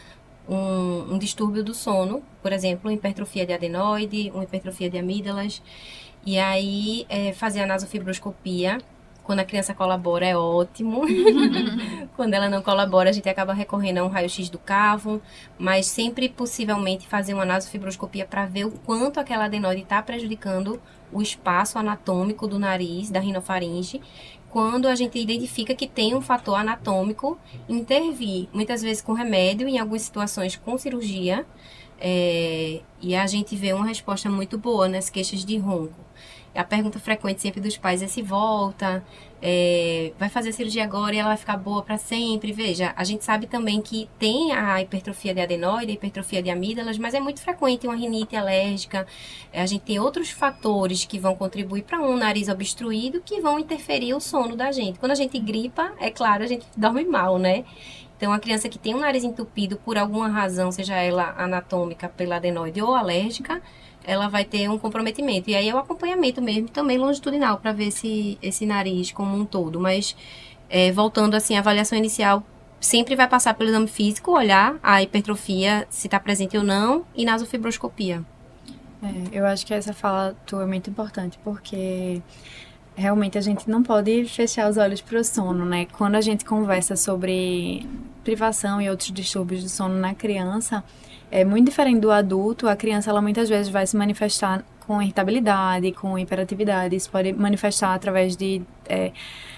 um distúrbio do sono, por exemplo, uma hipertrofia de adenoide, uma hipertrofia de amígdalas, e aí fazer a nasofibroscopia. Quando a criança colabora é ótimo. Quando ela não colabora, a gente acaba recorrendo a um raio-x do cavo, mas sempre possivelmente fazer uma nasofibroscopia para ver o quanto aquela adenoide está prejudicando o espaço anatômico do nariz, da rinofaringe. Quando a gente identifica que tem um fator anatômico, intervir, muitas vezes com remédio, em algumas situações com cirurgia, e a gente vê uma resposta muito boa nas queixas de ronco. A pergunta frequente sempre dos pais é se volta, vai fazer a cirurgia agora e ela vai ficar boa para sempre. Veja, a gente sabe também que tem a hipertrofia de adenoide, a hipertrofia de amígdalas, mas é muito frequente uma rinite alérgica. A gente tem outros fatores que vão contribuir para um nariz obstruído que vão interferir o sono da gente. Quando a gente gripa, é claro, a gente dorme mal, né? Então, a criança que tem um nariz entupido por alguma razão, seja ela anatômica pela adenoide ou alérgica, ela vai ter um comprometimento. E aí é o acompanhamento mesmo, também longitudinal, para ver esse nariz como um todo. Mas, voltando assim, a avaliação inicial sempre vai passar pelo exame físico, olhar a hipertrofia, se está presente ou não, e nasofibroscopia. Eu acho que essa fala tua é muito importante, porque realmente a gente não pode fechar os olhos para o sono, né? Quando a gente conversa sobre privação e outros distúrbios do sono na criança, é muito diferente do adulto. A criança, ela muitas vezes vai se manifestar com irritabilidade, com hiperatividade. Isso pode manifestar através de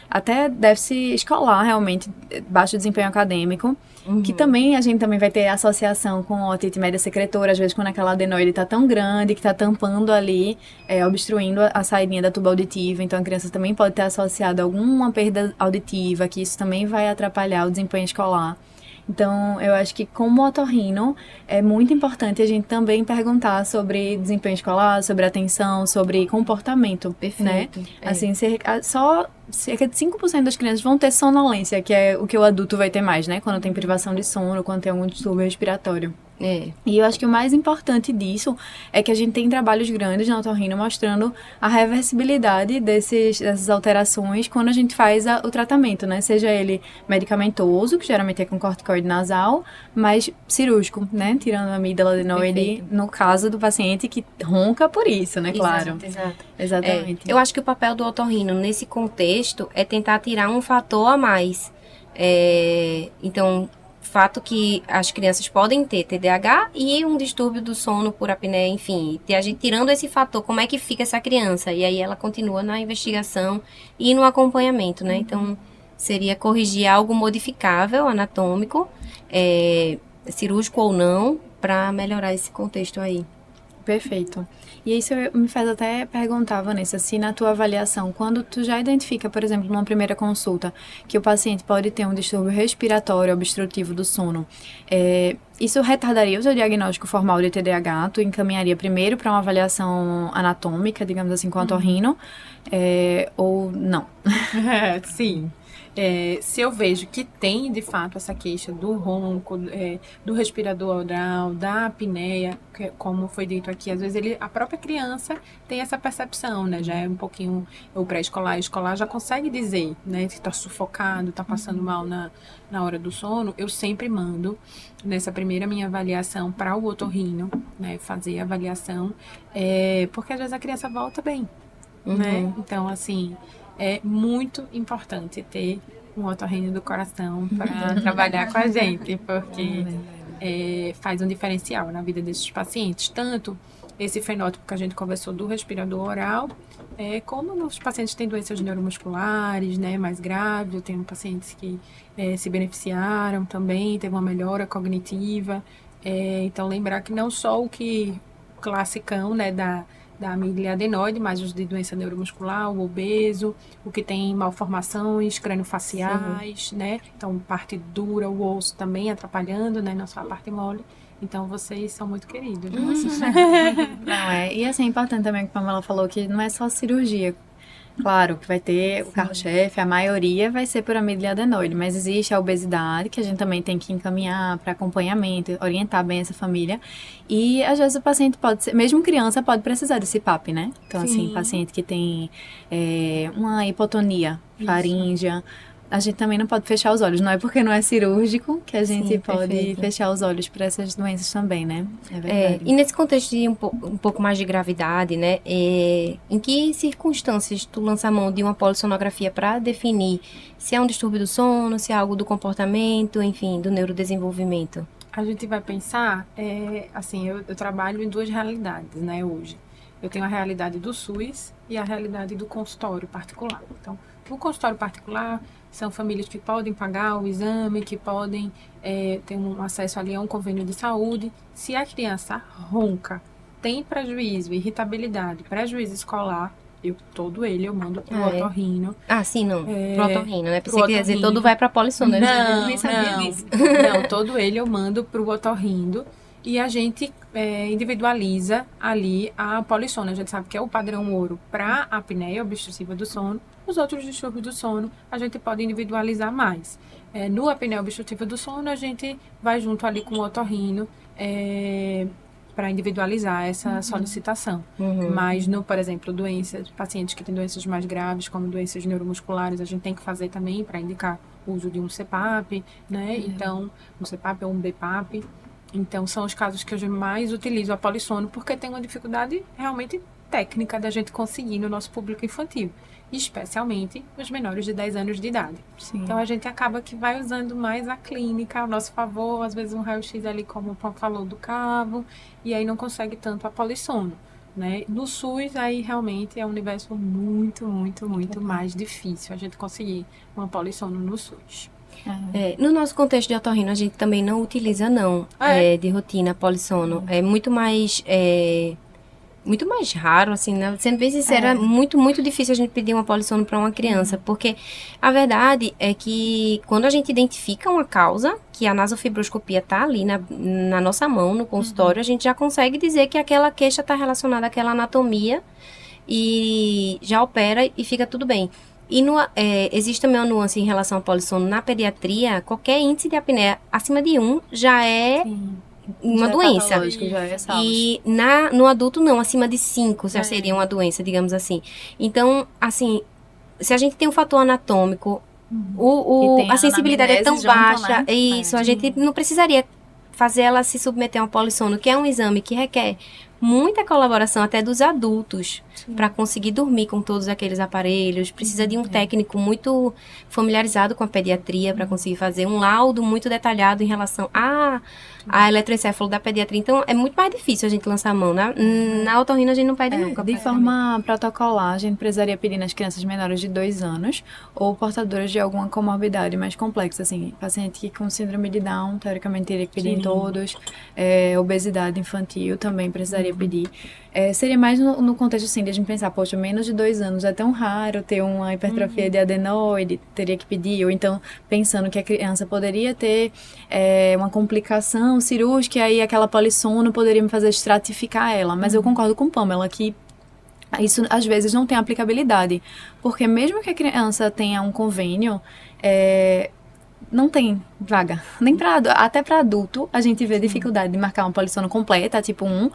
até déficit escolar, realmente, baixo desempenho acadêmico, que também, a gente também vai ter associação com otite média secretora, às vezes quando aquela adenoide está tão grande, que está tampando ali, obstruindo a saída da tuba auditiva. Então, a criança também pode ter associado a alguma perda auditiva, que isso também vai atrapalhar o desempenho escolar. Então, eu acho que como otorrino, é muito importante a gente também perguntar sobre desempenho escolar, sobre atenção, sobre comportamento, Perfeito. né? Assim, só cerca de 5% das crianças vão ter sonolência, que é o que o adulto vai ter mais, né? Quando tem privação de sono, quando tem algum distúrbio respiratório. E eu acho que o mais importante disso é que a gente tem trabalhos grandes na otorrino mostrando a reversibilidade dessas alterações quando a gente faz o tratamento, né? Seja ele medicamentoso, que geralmente é com corticoide nasal, mas cirúrgico, né? Tirando a amígdala adenoide, no caso do paciente que ronca por isso, né? Claro. Exato. Exatamente. Eu acho que o papel do otorrino nesse contexto é tentar tirar um fator a mais. Então, fato que as crianças podem ter TDAH e um distúrbio do sono por apneia, enfim, a gente tirando esse fator, como é que fica essa criança? E aí ela continua na investigação e no acompanhamento, né? Então, seria corrigir algo modificável, anatômico, cirúrgico ou não, para melhorar esse contexto aí. Perfeito. E isso me faz até perguntar, Vanessa, se na tua avaliação, quando tu já identifica, por exemplo, numa primeira consulta, que o paciente pode ter um distúrbio respiratório obstrutivo do sono, isso retardaria o seu diagnóstico formal de TDAH? Tu encaminharia primeiro para uma avaliação anatômica, digamos assim, com a otorrino, ou não? Sim. Se eu vejo que tem, de fato, essa queixa do ronco, do respirador oral, da apneia, como foi dito aqui, às vezes a própria criança tem essa percepção, né? Já é um pouquinho, o pré-escolar e escolar já consegue dizer, né? Que está sufocado, está passando mal na hora do sono. Eu sempre mando, nessa primeira minha avaliação, para o otorrino, né? Fazer a avaliação, porque às vezes a criança volta bem, né? Então, assim, é muito importante ter um otorrino do coração para trabalhar com a gente, porque faz um diferencial na vida desses pacientes. Tanto esse fenótipo que a gente conversou do respirador oral, como nos pacientes que têm doenças neuromusculares, né, mais graves. Eu tenho pacientes que se beneficiaram também, teve uma melhora cognitiva. Então, lembrar que não só o classicão, né, da amígdala adenoide, mas os de doença neuromuscular, o obeso, o que tem malformações craniofaciais, né? Então, parte dura, o osso também atrapalhando, né? Não só a parte mole. Então, vocês são muito queridos. Não, e assim, é importante também que a Pamela falou que não é só cirurgia. Claro que vai ter o carro-chefe, a maioria vai ser por amígdala adenoide, mas existe a obesidade, que a gente também tem que encaminhar para acompanhamento, orientar bem essa família. E às vezes o paciente pode ser, mesmo criança, pode precisar desse PAP, né? Então, assim, paciente que tem uma hipotonia faríngea, a gente também não pode fechar os olhos. Não é porque não é cirúrgico que a gente Sim, pode perfeito. fechar os olhos para essas doenças também, né? É É, verdade. e nesse contexto de um pouco mais de gravidade, né? Em que circunstâncias tu lança a mão de uma polissonografia para definir se é um distúrbio do sono, se é algo do comportamento, enfim, do neurodesenvolvimento? A gente vai pensar, assim, eu trabalho em duas realidades, né, hoje. Eu tenho a realidade do SUS e a realidade do consultório particular. Então, no consultório particular, são famílias que podem pagar o exame, que podem ter um acesso ali a um convênio de saúde. Se a criança ronca, tem prejuízo, irritabilidade, prejuízo escolar, todo ele eu mando pro otorrino. Ah, sim, não. Pro otorrino, né? Pro Pensei que ia dizer, otorrino. todo vai pra polissono. Não, nem sabia não. disso. Não, todo ele eu mando pro otorrino e a gente individualiza ali a polissona. A gente sabe que é o padrão ouro para a apneia obstrutiva do sono. Os outros distúrbios do sono a gente pode individualizar mais. No apneia obstrutiva do sono a gente vai junto ali com o otorrino para individualizar essa solicitação. Mas por exemplo, pacientes que têm doenças mais graves, como doenças neuromusculares, a gente tem que fazer também para indicar o uso de um CPAP, né? Então, um CPAP ou um BPAP. Então, são os casos que eu mais utilizo a polissono, porque tem uma dificuldade realmente técnica da gente conseguir no nosso público infantil, especialmente os menores de 10 anos de idade. Sim. Então, a gente acaba que vai usando mais a clínica ao nosso favor, às vezes um raio-x ali, como o Pão falou, do cavo, e aí não consegue tanto a polissono, né? No SUS, aí realmente é um universo muito, muito, muito mais difícil a gente conseguir uma polissono no SUS. No nosso contexto de otorrino, a gente também não utiliza, não, de rotina, polissono. É muito mais raro, assim, né? Sendo bem sincera, é muito, muito difícil a gente pedir uma polissono para uma criança, porque a verdade é que quando a gente identifica uma causa, que a nasofibroscopia tá ali na nossa mão, no consultório, a gente já consegue dizer que aquela queixa está relacionada àquela anatomia e já opera e fica tudo bem. E existe também uma nuance em relação ao polissono na pediatria. Qualquer índice de apneia acima de 1 já é uma doença. Já é salvo. E no adulto não, acima de 5 já seria uma doença, digamos assim. Então, assim, se a gente tem um fator anatômico, a sensibilidade é tão baixa, né? Isso, a gente não precisaria fazer ela se submeter a um polissono, que é um exame que requer muita colaboração até dos adultos para conseguir dormir com todos aqueles aparelhos. Precisa de um técnico muito familiarizado com a pediatria para conseguir fazer um laudo muito detalhado em relação a eletroencefalo da pediatria. Então, é muito mais difícil a gente lançar a mão. Na otorrino, a gente não pede nunca. De forma protocolar, a gente precisaria pedir nas crianças menores de 2 anos ou portadoras de alguma comorbidade mais complexa, assim, paciente com síndrome de Down, teoricamente teria que pedir em todos, obesidade infantil também precisaria pedir. Seria mais no contexto, assim, de a gente pensar, poxa, menos de 2 anos é tão raro ter uma hipertrofia de adenoide, teria que pedir, ou então pensando que a criança poderia ter uma complicação cirúrgica e aí aquela polissono poderia me fazer estratificar ela, mas eu concordo com Pamela que isso às vezes não tem aplicabilidade, porque mesmo que a criança tenha um convênio, não tem vaga, nem até para adulto a gente vê dificuldade de marcar uma polissono completa, tipo 1,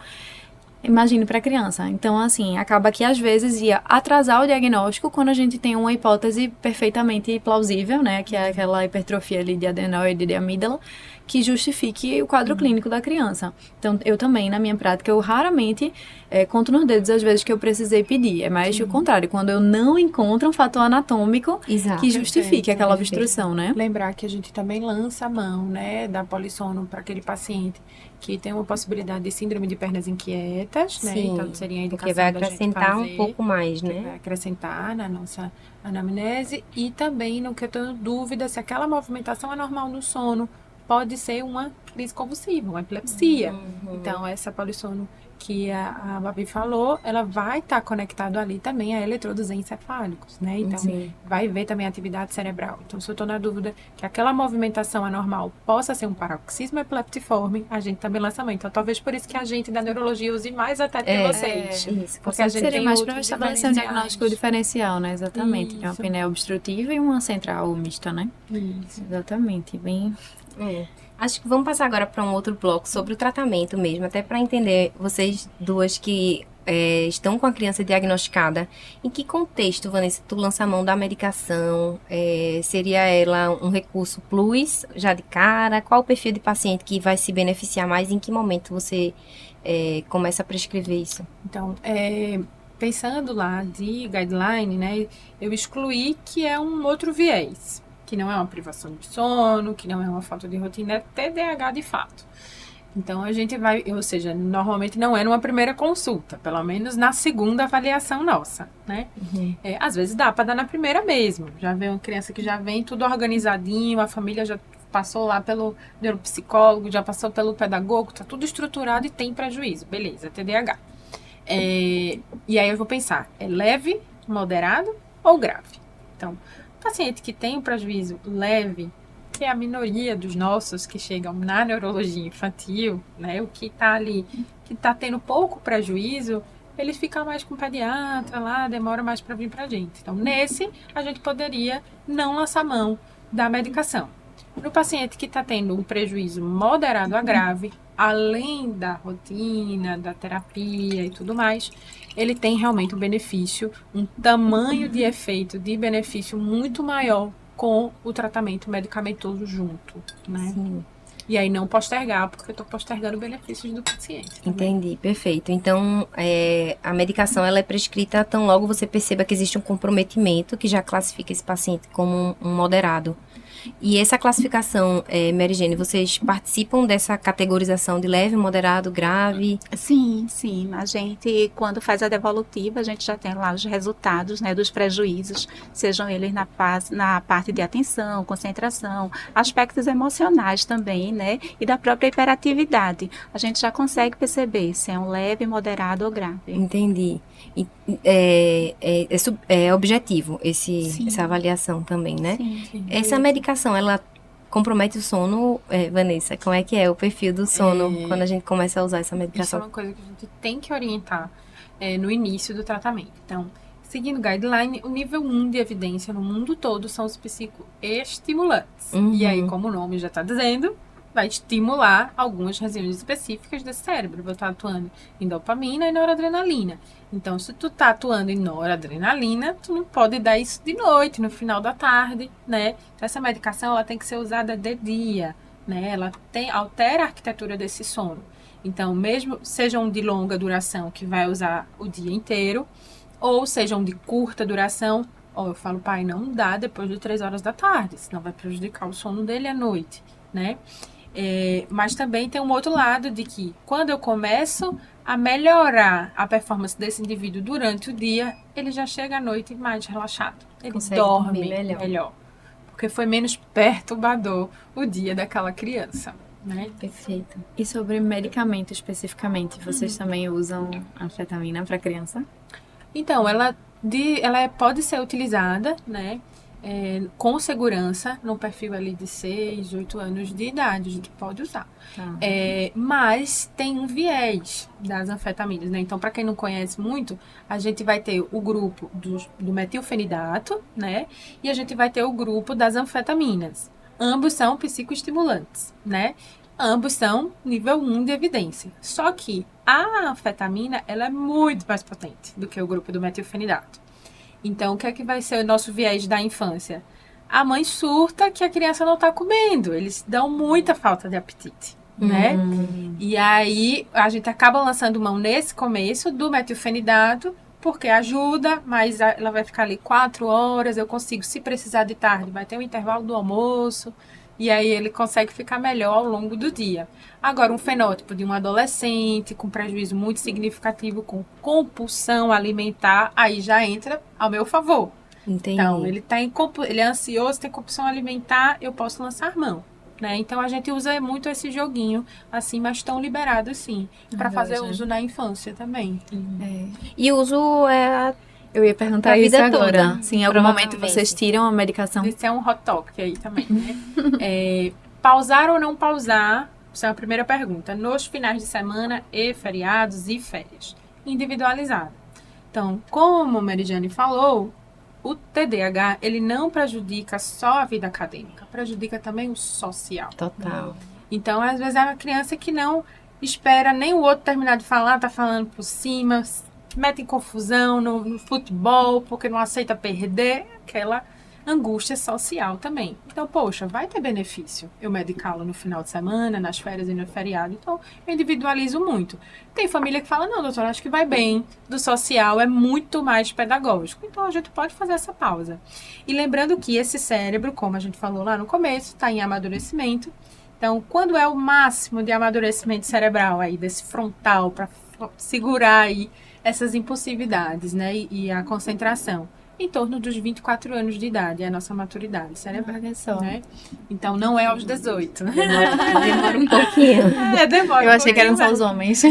imagine para criança. Então, assim, acaba que às vezes ia atrasar o diagnóstico quando a gente tem uma hipótese perfeitamente plausível, né, que é aquela hipertrofia ali de adenoide, de amígdala, que justifique o quadro clínico da criança. Então, eu também, na minha prática, eu raramente conto nos dedos as vezes que eu precisei pedir. É mais o contrário, quando eu não encontro um fator anatômico que justifique aquela obstrução, né? Lembrar que a gente também lança a mão, né, da polissono para aquele paciente que tem uma possibilidade de síndrome de pernas inquietas, né? Sim, Então, seria a indicação porque vai da gente acrescentar fazer, um pouco mais, né? Vai acrescentar na nossa anamnese. E também, no que eu tenho dúvida, se aquela movimentação é normal no sono, pode ser uma crise convulsiva, uma epilepsia. Então, essa polissono que a Babi falou, ela vai estar conectado ali também a eletrodos encefálicos, né? Então, vai ver também a atividade cerebral. Então, se eu estou na dúvida que aquela movimentação anormal possa ser um paroxismo epileptiforme, a gente também lança a mão. Então, talvez por isso que a gente da neurologia use mais até que vocês. Isso, porque a gente seria tem mais outros para estabelecer um diagnóstico diferenciais. diferencial, né? Exatamente. De uma Isso. apneia obstrutiva e uma central mista, né? Isso. Exatamente. Bem... Acho que vamos passar agora para um outro bloco sobre o tratamento mesmo, até para entender vocês duas que estão com a criança diagnosticada, em que contexto, Vanessa, tu lança a mão da medicação? Seria ela um recurso plus, já de cara? Qual o perfil de paciente que vai se beneficiar mais? Em que momento você começa a prescrever isso? Então, pensando lá de guideline, né, eu excluí que é um outro viés, que não é uma privação de sono, que não é uma falta de rotina, é TDAH de fato. Então, a gente vai, ou seja, normalmente não é numa primeira consulta, pelo menos na segunda avaliação nossa, né? Uhum. Às vezes dá para dar na primeira mesmo. Já vem uma criança que já vem tudo organizadinho, a família já passou lá pelo neuropsicólogo, já passou pelo pedagogo, tá tudo estruturado e tem prejuízo. Beleza, TDAH. E aí eu vou pensar, é leve, moderado ou grave? Então, paciente que tem um prejuízo leve, que é a minoria dos nossos que chegam na neurologia infantil, né, o que está ali, que está tendo pouco prejuízo, ele fica mais com o pediatra lá, demora mais para vir para a gente. Então, nesse, a gente poderia não lançar mão da medicação. No paciente que está tendo um prejuízo moderado a grave, além da rotina, da terapia e tudo mais, ele tem realmente um benefício, um tamanho de efeito de benefício muito maior com o tratamento medicamentoso junto, né? Sim. E aí não postergar, porque eu estou postergando benefícios do paciente. Também. Entendi, perfeito. Então, a medicação ela é prescrita tão logo você perceba que existe um comprometimento que já classifica esse paciente como um moderado. E essa classificação, Mary Jane, vocês participam dessa categorização de leve, moderado, grave? Sim, sim. A gente, quando faz a devolutiva, a gente já tem lá os resultados, né, dos prejuízos, sejam eles na parte de atenção, concentração, aspectos emocionais também, né, e da própria hiperatividade. A gente já consegue perceber se é um leve, moderado ou grave. Entendi. É objetivo essa avaliação também, né? Sim. Essa medicação, ela compromete o sono, Vanessa? Como é que é o perfil do sono quando a gente começa a usar essa Isso é medicação? uma coisa que a gente tem que orientar no início do tratamento. Então, seguindo o guideline, o nível 1 de evidência no mundo todo são os psicoestimulantes. Uhum. E aí, como o nome já está dizendo, vai estimular algumas regiões específicas desse cérebro. Vou estar atuando em dopamina e noradrenalina. Então, se tu tá atuando em noradrenalina, tu não pode dar isso de noite, no final da tarde, né? Essa medicação, ela tem que ser usada de dia, né? Ela altera a arquitetura desse sono. Então, mesmo sejam de longa duração, que vai usar o dia inteiro, ou sejam de curta duração, eu falo, pai, não dá depois de 3 horas da tarde, senão vai prejudicar o sono dele à noite, né? Mas também tem um outro lado de que quando eu começo a melhorar a performance desse indivíduo durante o dia, ele já chega à noite mais relaxado. Ele Consegue dorme dormir melhor. porque foi menos perturbador o dia daquela criança, né? Perfeito. E sobre medicamento especificamente, vocês também usam anfetamina para criança? Então, ela pode ser utilizada, né? Com segurança, no perfil ali de 6, 8 anos de idade, a gente pode usar. Tá. Mas tem um viés das anfetaminas, né? Então, para quem não conhece muito, a gente vai ter o grupo do metilfenidato, né? E a gente vai ter o grupo das anfetaminas. Ambos são psicoestimulantes, né? Ambos são nível 1 de evidência. Só que a anfetamina, ela é muito mais potente do que o grupo do metilfenidato. Então, o que é que vai ser o nosso viés da infância? A mãe surta que a criança não está comendo. Eles dão muita falta de apetite, né? E aí, a gente acaba lançando mão nesse começo do metilfenidato, porque ajuda, mas ela vai ficar ali 4 horas, eu consigo, se precisar de tarde, vai ter um intervalo do almoço, e aí ele consegue ficar melhor ao longo do dia. Agora, um fenótipo de um adolescente com prejuízo muito significativo, com compulsão alimentar, aí já entra ao meu favor. Entendi. Então, ele é ansioso, tem compulsão alimentar, eu posso lançar mão, né? Então, a gente usa muito esse joguinho, assim, mas estão liberados, sim, para fazer uso na infância também. E o uso Eu ia perguntar A isso vida agora. toda, Se em algum momento provavelmente. vocês tiram a medicação. Esse é um hot topic aí também, né? Pausar ou não pausar? Essa é a primeira pergunta. Nos finais de semana e feriados e férias. Individualizado. Então, como a Mary Jane falou, o TDAH, ele não prejudica só a vida acadêmica, prejudica também o social. total. Então, às vezes é uma criança que não espera nem o outro terminar de falar, tá falando por cima, mete em confusão no futebol, porque não aceita perder, aquela angústia social também. Então, poxa, vai ter benefício eu medicá-lo no final de semana, nas férias e no feriado. Então, eu individualizo muito. Tem família que fala, não, doutora, acho que vai bem. Do social é muito mais pedagógico. Então, a gente pode fazer essa pausa. E lembrando que esse cérebro, como a gente falou lá no começo, está em amadurecimento. Então, quando é o máximo de amadurecimento cerebral aí, desse frontal, para segurar aí essas impulsividades, né, e a concentração? Em torno dos 24 anos de idade, é a nossa maturidade cerebral. Olha só. Né? Então, não é aos 18. Demora um pouquinho. Demora Eu um achei que eram pouquinho, só os homens.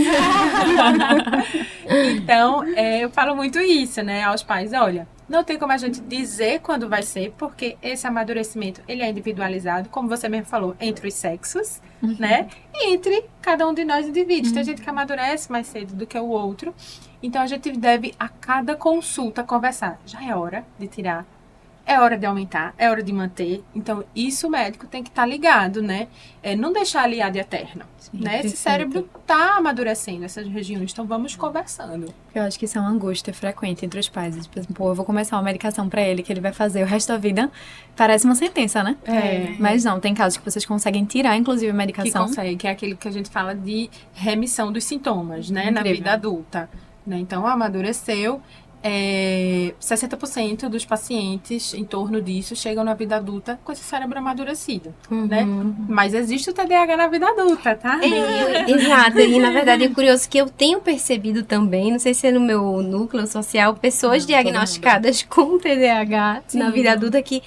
Então, eu falo muito isso, né, aos pais. Olha, não tem como a gente dizer quando vai ser, porque esse amadurecimento, ele é individualizado, como você mesmo falou, entre os sexos, né, e entre cada um de nós indivíduos. Tem gente que amadurece mais cedo do que o outro. Então, a gente deve, a cada consulta, conversar. Já é hora de tirar, é hora de aumentar, é hora de manter. Então, isso o médico tem que estar ligado, né? Não deixar ali ad eterno, né? Esse cérebro está amadurecendo, essas regiões. Então, vamos conversando. Eu acho que isso é uma angústia frequente entre os pais. Tipo, pô, eu vou começar uma medicação pra ele que ele vai fazer o resto da vida. Parece uma sentença, né? Mas não, tem casos que vocês conseguem tirar, inclusive, a Que medicação. consegue, que é aquilo que a gente fala de remissão dos sintomas, né? Na Incrível. vida adulta. Né? Então, amadureceu. 60% dos pacientes em torno disso chegam na vida adulta com esse cérebro amadurecido, né? Mas existe o TDAH na vida adulta, tá? Exato, e na verdade é curioso que eu tenho percebido também, não sei se é no meu núcleo social, pessoas diagnosticadas com TDAH na vida adulta que,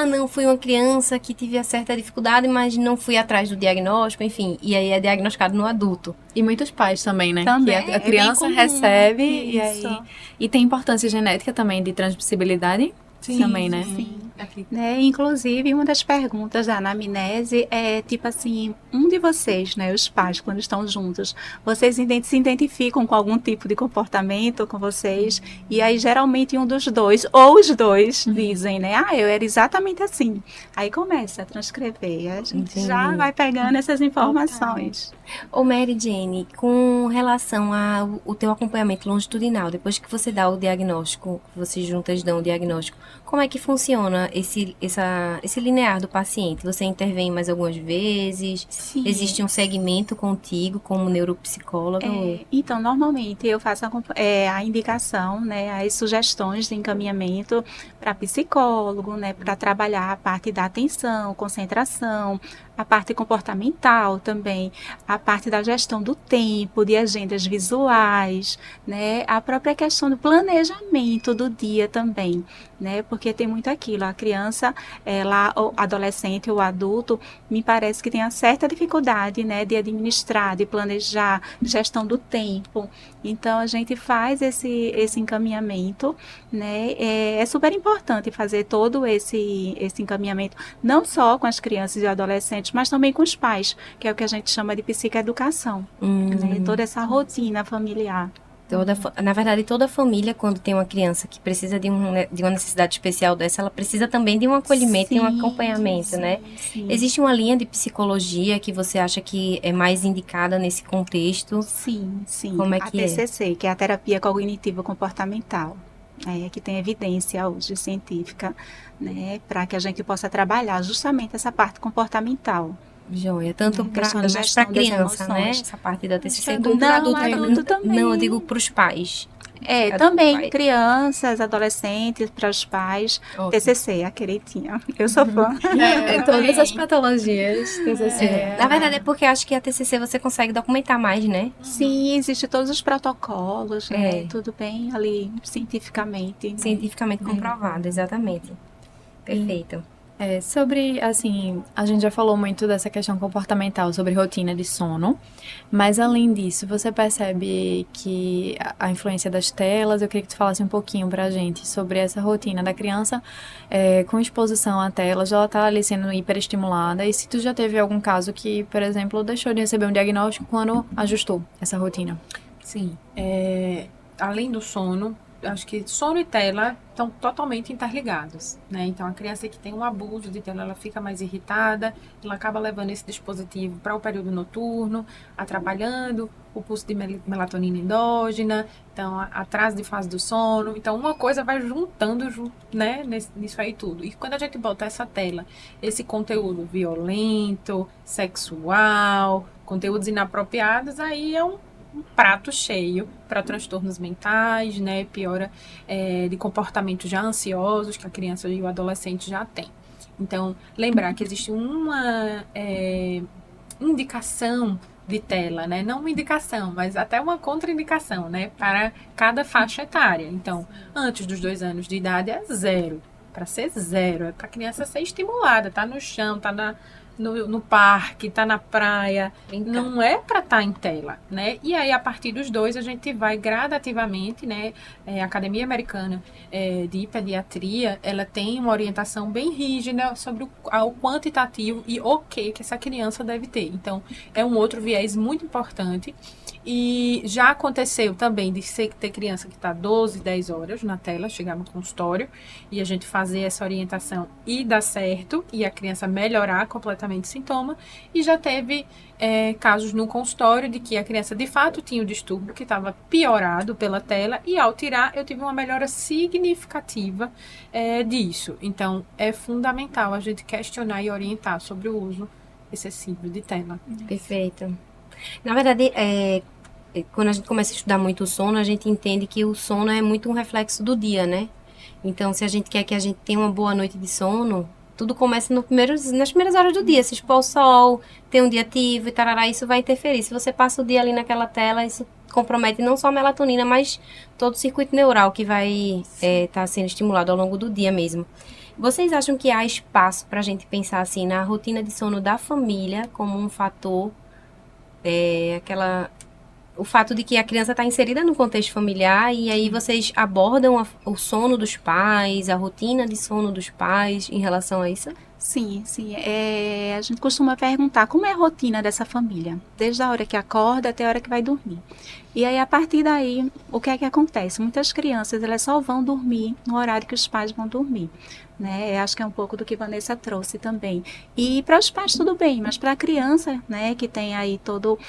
não, fui uma criança que tive certa dificuldade, mas não fui atrás do diagnóstico, enfim, e aí é diagnosticado no adulto. E muitos pais também, né? Também, Que é a bem criança comum. recebe e Isso. aí... E tem importância genética também de transmissibilidade também, né? Sim. Né? Inclusive, uma das perguntas da anamnese é tipo assim, um de vocês, né, os pais, quando estão juntos, vocês se identificam com algum tipo de comportamento com vocês? E aí, geralmente, um dos dois, ou os dois, dizem, né, eu era exatamente assim. Aí começa a transcrever, a gente já Entendi. vai pegando essas informações. Ô Mary Jane, com relação ao teu acompanhamento longitudinal, depois que você dá o diagnóstico, vocês juntas dão o diagnóstico, como é que funciona esse linear do paciente? Você intervém mais algumas vezes? Sim. Existe um segmento contigo como neuropsicóloga? Então, normalmente eu faço a indicação, né, as sugestões de encaminhamento para psicólogo, né, para trabalhar a parte da atenção, concentração, a parte comportamental também, a parte da gestão do tempo, de agendas visuais, né, a própria questão do planejamento do dia também, né, porque tem muito aquilo, a criança, o adolescente ou adulto, me parece que tem uma certa dificuldade, né, de administrar, de planejar, gestão do tempo. Então, a gente faz esse encaminhamento, né, é super importante fazer todo esse encaminhamento, não só com as crianças e adolescentes, mas também com os pais, que é o que a gente chama de psicoeducação, né, toda essa rotina familiar. Na verdade, toda família, quando tem uma criança que precisa de uma necessidade especial dessa, ela precisa também de um acolhimento e um acompanhamento, né? Sim. Existe uma linha de psicologia que você acha que é mais indicada nesse contexto? Sim. Como é A que é? TCC, que é a terapia cognitivo comportamental, que tem evidência hoje científica, né, para que a gente possa trabalhar justamente essa parte comportamental. Joia, tanto Questão da mais gestão para das criança, né? emoções. Essa parte da TCC, Não, como para adulto, adulto também. Não, eu digo para os pais. Cada Também pai. crianças, adolescentes, para os pais. Ótimo. TCC, a queridinha. Eu sou fã. Todas as patologias, TCC. Na verdade, é porque acho que a TCC você consegue documentar mais, né? Sim, existem todos os protocolos, né? É. Tudo bem ali, cientificamente. Né? Cientificamente comprovado, exatamente. Perfeito. Sobre, assim, a gente já falou muito dessa questão comportamental, sobre rotina de sono, mas além disso, você percebe que a influência das telas, eu queria que tu falasse um pouquinho pra gente sobre essa rotina da criança com exposição a telas, ela tá ali sendo hiperestimulada, e se tu já teve algum caso que, por exemplo, deixou de receber um diagnóstico quando ajustou essa rotina? Sim. Além do sono, acho que sono e tela estão totalmente interligados, né? Então, a criança que tem um abuso de tela, ela fica mais irritada, ela acaba levando esse dispositivo para o período noturno, atrapalhando o pulso de melatonina endógena, então, atraso de fase do sono. Então, uma coisa vai juntando, né, nisso aí tudo. E quando a gente bota essa tela, esse conteúdo violento, sexual, conteúdos inapropriados, aí é um prato cheio para transtornos mentais, né? Piora de comportamentos já ansiosos que a criança e o adolescente já tem. Então, lembrar que existe uma indicação de tela, né? Não uma indicação, mas até uma contraindicação, né? Para cada faixa etária. Então, antes dos 2 anos de idade é 0. Para ser 0, é para a criança ser estimulada, tá no chão, tá no parque, tá na praia, não é para estar em tela, né? E aí, a partir dos 2, a gente vai gradativamente, né? A Academia Americana de Pediatria, ela tem uma orientação bem rígida sobre o quantitativo e o que essa criança deve ter. Então, é um outro viés muito importante. E já aconteceu também de ter criança que está 12, 10 horas na tela, chegar no consultório e a gente fazer essa orientação e dar certo, e a criança melhorar completamente o sintoma. E já teve casos no consultório de que a criança de fato tinha o distúrbio que estava piorado pela tela, e ao tirar eu tive uma melhora significativa disso. Então, é fundamental a gente questionar e orientar sobre o uso excessivo de tela. Perfeito. Na verdade, quando a gente começa a estudar muito o sono, a gente entende que o sono é muito um reflexo do dia, né? Então, se a gente quer que a gente tenha uma boa noite de sono, tudo começa nas primeiras horas do dia. Se expor ao sol, ter um dia ativo e tarará, isso vai interferir. Se você passa o dia ali naquela tela, isso compromete não só a melatonina, mas todo o circuito neural que vai estar sendo estimulado ao longo do dia mesmo. Vocês acham que há espaço para a gente pensar assim na rotina de sono da família como um fator, o fato de que a criança está inserida no contexto familiar, e aí vocês abordam o sono dos pais, a rotina de sono dos pais em relação a isso? Sim, sim. A gente costuma perguntar como é a rotina dessa família, desde a hora que acorda até a hora que vai dormir. E aí, a partir daí, o que é que acontece? Muitas crianças, elas só vão dormir no horário que os pais vão dormir, né? Eu acho que é um pouco do que Vanessa trouxe também. E para os pais tudo bem, mas para a criança, né, que tem aí todo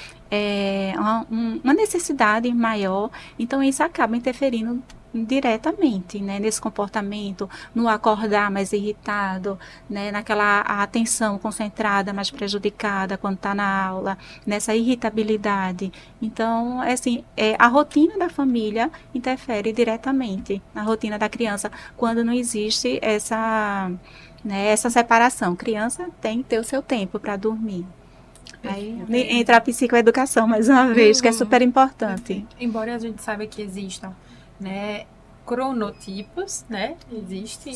uma necessidade maior, então isso acaba interferindo diretamente, né, nesse comportamento, no acordar mais irritado, né, naquela atenção concentrada mais prejudicada quando está na aula, nessa irritabilidade. Então, assim, a rotina da família interfere diretamente na rotina da criança quando não existe essa separação. Criança tem que ter o seu tempo para dormir. Aí entra a psicoeducação mais uma vez, que é super importante. Embora a gente saiba que existam, né, cronotipos, né? Existe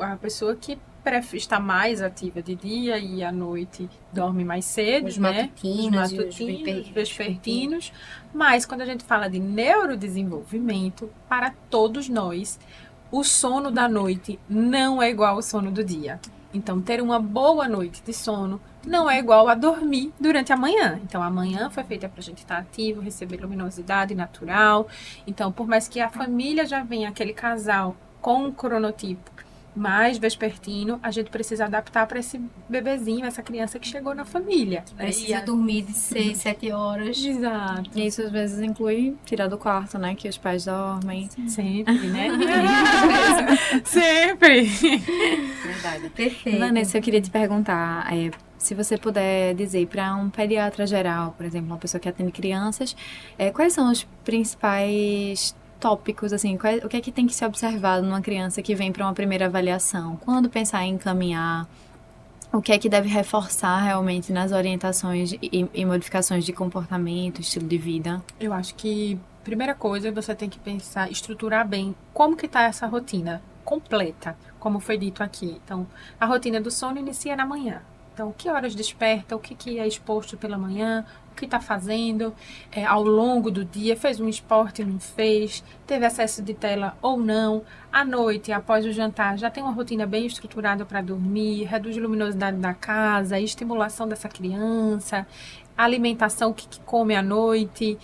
a pessoa que está mais ativa de dia e à noite dorme mais cedo, os né? matutinos, os vespertinos. Mas quando a gente fala de neurodesenvolvimento, para todos nós, o sono da noite não é igual ao sono do dia. Então, ter uma boa noite de sono não é igual a dormir durante a manhã. Então, a manhã foi feita para a gente estar ativo, receber luminosidade natural. Então, por mais que a família já venha, aquele casal com um cronotipo mais vespertino, a gente precisa adaptar para esse bebezinho, essa criança que chegou na família. Precisa dormir de 6, 7 horas. Exato. E isso às vezes inclui tirar do quarto, né? Que os pais dormem. Sempre, né? Sempre. Verdade, perfeito. Vanessa, eu queria te perguntar, se você puder dizer para um pediatra geral, por exemplo, uma pessoa que atende crianças, quais são os principais tópicos, assim, o que é que tem que ser observado numa criança que vem para uma primeira avaliação? Quando pensar em encaminhar, o que é que deve reforçar realmente nas orientações e modificações de comportamento, estilo de vida? Eu acho que, primeira coisa, você tem que pensar, estruturar bem como que está essa rotina completa, como foi dito aqui. Então, a rotina do sono inicia na manhã. Então, que horas desperta, o que é exposto pela manhã, o que está fazendo ao longo do dia, fez um esporte, não fez, teve acesso de tela ou não. À noite, após o jantar, já tem uma rotina bem estruturada para dormir, reduz a luminosidade da casa, a estimulação dessa criança, a alimentação, o que come à noite.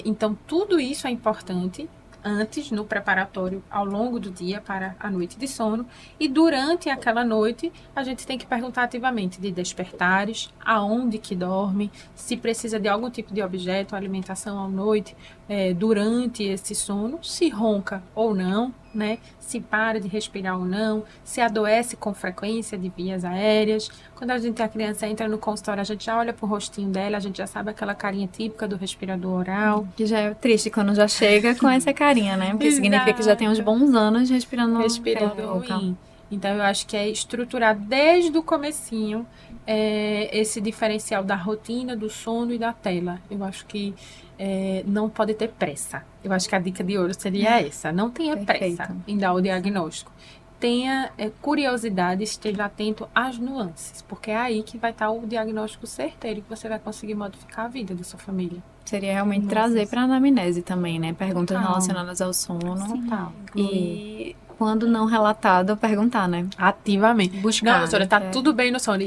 Então, tudo isso é importante. antes, no preparatório, ao longo do dia para a noite de sono. E durante aquela noite, a gente tem que perguntar ativamente de despertares, aonde que dorme, se precisa de algum tipo de objeto, alimentação à noite, durante esse sono, se ronca ou não, né? Se para de respirar ou não, se adoece com frequência de vias aéreas. Quando a criança entra no consultório, a gente já olha pro rostinho dela, a gente já sabe aquela carinha típica do respirador oral. Que já é triste quando já chega com essa carinha, né? Porque significa que já tem uns bons anos respirando pela boca. Ruim. Então, eu acho que é estruturar desde o comecinho esse diferencial da rotina, do sono e da tela. Eu acho que não pode ter pressa. Eu acho que a dica de ouro seria essa. Não tenha pressa em dar o diagnóstico. Tenha curiosidade, esteja atento às nuances, porque é aí que vai estar o diagnóstico certeiro que você vai conseguir modificar a vida da sua família. Seria realmente trazer para a anamnese também, né? Perguntas relacionadas ao sono. Sim. E quando não relatado, perguntar, né? Ativamente. Buscar. Não, doutora, tá tudo bem no sono.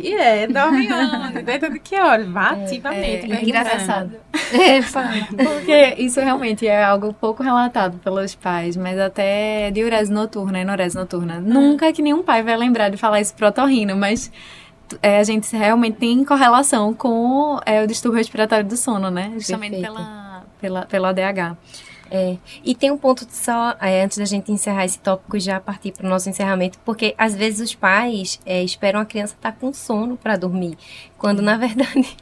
Dorme onde? Dentro de que hora? Vá ativamente. É engraçado. Fala. Porque isso realmente é algo pouco relatado pelos pais, mas até diurese noturna, enorese noturna. Nunca que nenhum pai vai lembrar de falar isso pro otorrino, mas a gente realmente tem correlação com o distúrbio respiratório do sono, né? Justamente pela ADH. E tem um ponto só, antes da gente encerrar esse tópico e já partir para o nosso encerramento, porque às vezes os pais esperam a criança estar com sono para dormir, quando na verdade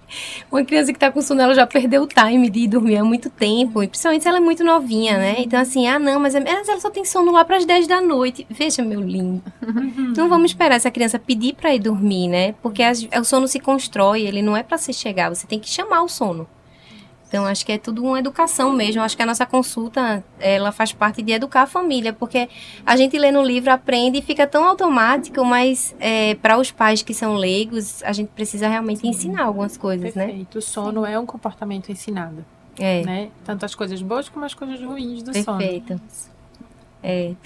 uma criança que está com sono, ela já perdeu o time de ir dormir há muito tempo, e principalmente se ela é muito novinha, né? Então assim, mas ela só tem sono lá para as 10 da noite. Veja, meu lindo, não vamos esperar essa criança pedir para ir dormir, né? Porque o sono se constrói, ele não é para se chegar, você tem que chamar o sono. Então, acho que é tudo uma educação mesmo. Acho que a nossa consulta, ela faz parte de educar a família, porque a gente lê no livro, aprende e fica tão automático, mas para os pais que são leigos, a gente precisa realmente ensinar algumas coisas, né? Perfeito. O sono é um comportamento ensinado, né? Tanto as coisas boas como as coisas ruins do sono. Perfeito. E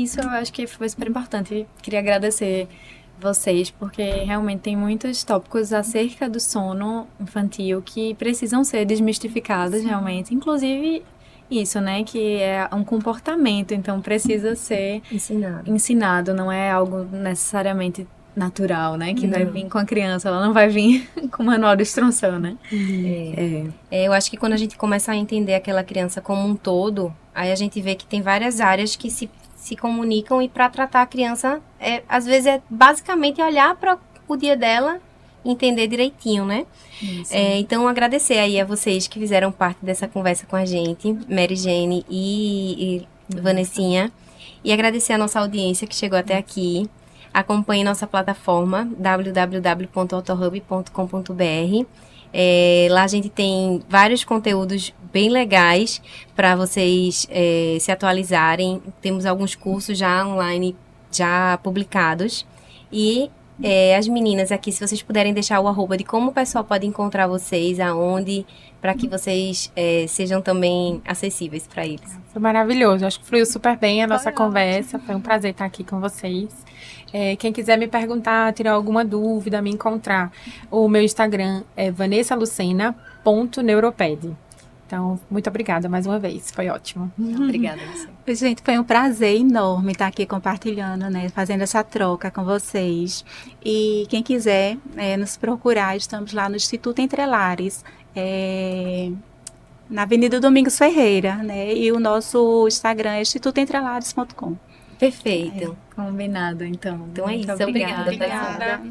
isso eu acho que foi super importante. Queria agradecer vocês, porque realmente tem muitos tópicos acerca do sono infantil que precisam ser desmistificados realmente, inclusive isso, né, que é um comportamento, então precisa ser ensinado, não é algo necessariamente natural, né, que vai vir com a criança, ela não vai vir com o manual de instrução, né. Eu acho que quando a gente começa a entender aquela criança como um todo, aí a gente vê que tem várias áreas que se comunicam, e para tratar a criança, às vezes basicamente olhar para o dia dela e entender direitinho, né? Então, agradecer aí a vocês que fizeram parte dessa conversa com a gente, Mary Jane e Vanessinha, e agradecer a nossa audiência que chegou até aqui. Acompanhe nossa plataforma www.otorhub.com.br. Lá a gente tem vários conteúdos bem legais para vocês se atualizarem. Temos alguns cursos já online, já publicados. E as meninas aqui, se vocês puderem deixar o arroba de como o pessoal pode encontrar vocês, aonde, para que vocês sejam também acessíveis para eles. Foi maravilhoso, acho que fluiu super bem a nossa conversa. Foi um prazer estar aqui com vocês. Quem quiser me perguntar, tirar alguma dúvida, me encontrar, o meu Instagram é vanessalucena.neuroped. Então, muito obrigada mais uma vez, foi ótimo. Obrigada. Gente, foi um prazer enorme estar aqui compartilhando, né, fazendo essa troca com vocês. E quem quiser nos procurar, estamos lá no Instituto Entre Lares, na Avenida Domingos Ferreira, né, e o nosso Instagram é institutoentrelares.com. Perfeito. Combinado, então. Então é isso. Muito Obrigada. Obrigada.